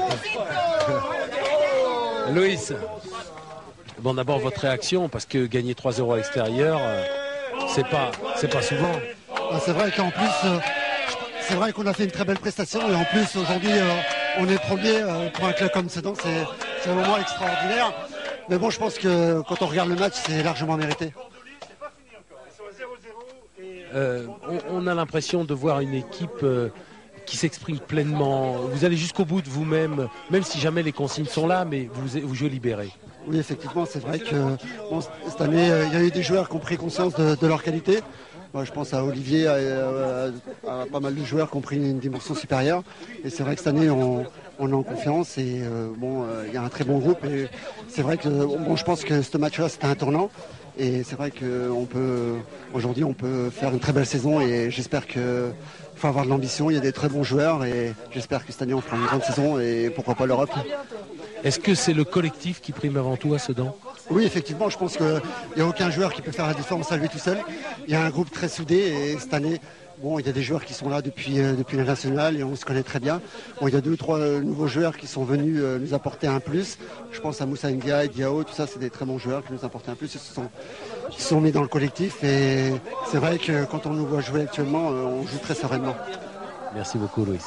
Loïs, bon, d'abord votre réaction, parce que gagner 3-0 à l'extérieur, c'est pas souvent. C'est vrai qu'en plus, c'est vrai qu'on a fait une très belle prestation et en plus aujourd'hui on est premier pour un club comme Sedan, c'est un moment extraordinaire. Mais bon, je pense que quand on regarde le match, c'est largement mérité. On a l'impression de voir une équipe qui s'exprime pleinement. Vous allez jusqu'au bout de vous-même, même si jamais les consignes sont là, mais vous jouez libéré. Oui, effectivement, c'est vrai que bon, cette année, il y a eu des joueurs qui ont pris conscience de leur qualité. Moi, je pense à Olivier, à pas mal de joueurs qui ont pris une dimension supérieure. Et c'est vrai que cette année, on est en confiance et il y a un très bon groupe. Et c'est vrai que je pense que ce match-là, c'était un tournant. Et c'est vrai qu'aujourd'hui, on peut faire une très belle saison et j'espère que il faut avoir de l'ambition, il y a des très bons joueurs et j'espère que cette année on fera une grande saison et pourquoi pas l'Europe. Est-ce que c'est le collectif qui prime avant tout à Sedan ? Oui, effectivement, je pense qu'il n'y a aucun joueur qui peut faire la différence à lui tout seul. Il y a un groupe très soudé et cette année, bon, il y a des joueurs qui sont là depuis la nationale et on se connaît très bien. Bon, il y a 2 ou 3 nouveaux joueurs qui sont venus nous apporter un plus. Je pense à Moussa Ndiaye, Diao, tout ça, c'est des très bons joueurs qui nous apportent un plus. Ils se sont mis dans le collectif et c'est vrai que quand on nous voit jouer actuellement, on joue très sereinement. Merci beaucoup, Loïs.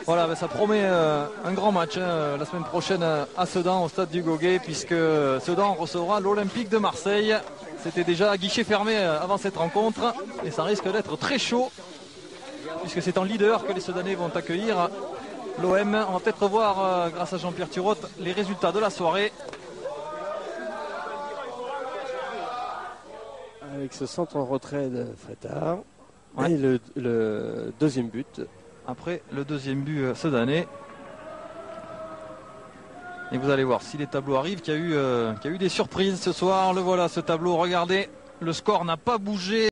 Voilà, ben ça promet un grand match la semaine prochaine à Sedan, au stade du Goguet, puisque Sedan recevra l'Olympique de Marseille. C'était déjà à guichet fermé avant cette rencontre et ça risque d'être très chaud puisque c'est en leader que les Sedanais vont accueillir l'OM. On va peut-être revoir, grâce à Jean-Pierre Thurotte, les résultats de la soirée. Avec ce centre en retrait de Frétard. Ouais. Et le deuxième but. Après le deuxième but sedanais. Et vous allez voir si les tableaux arrivent qu'il y a eu des surprises ce soir. Le voilà, ce tableau, regardez, le score n'a pas bougé.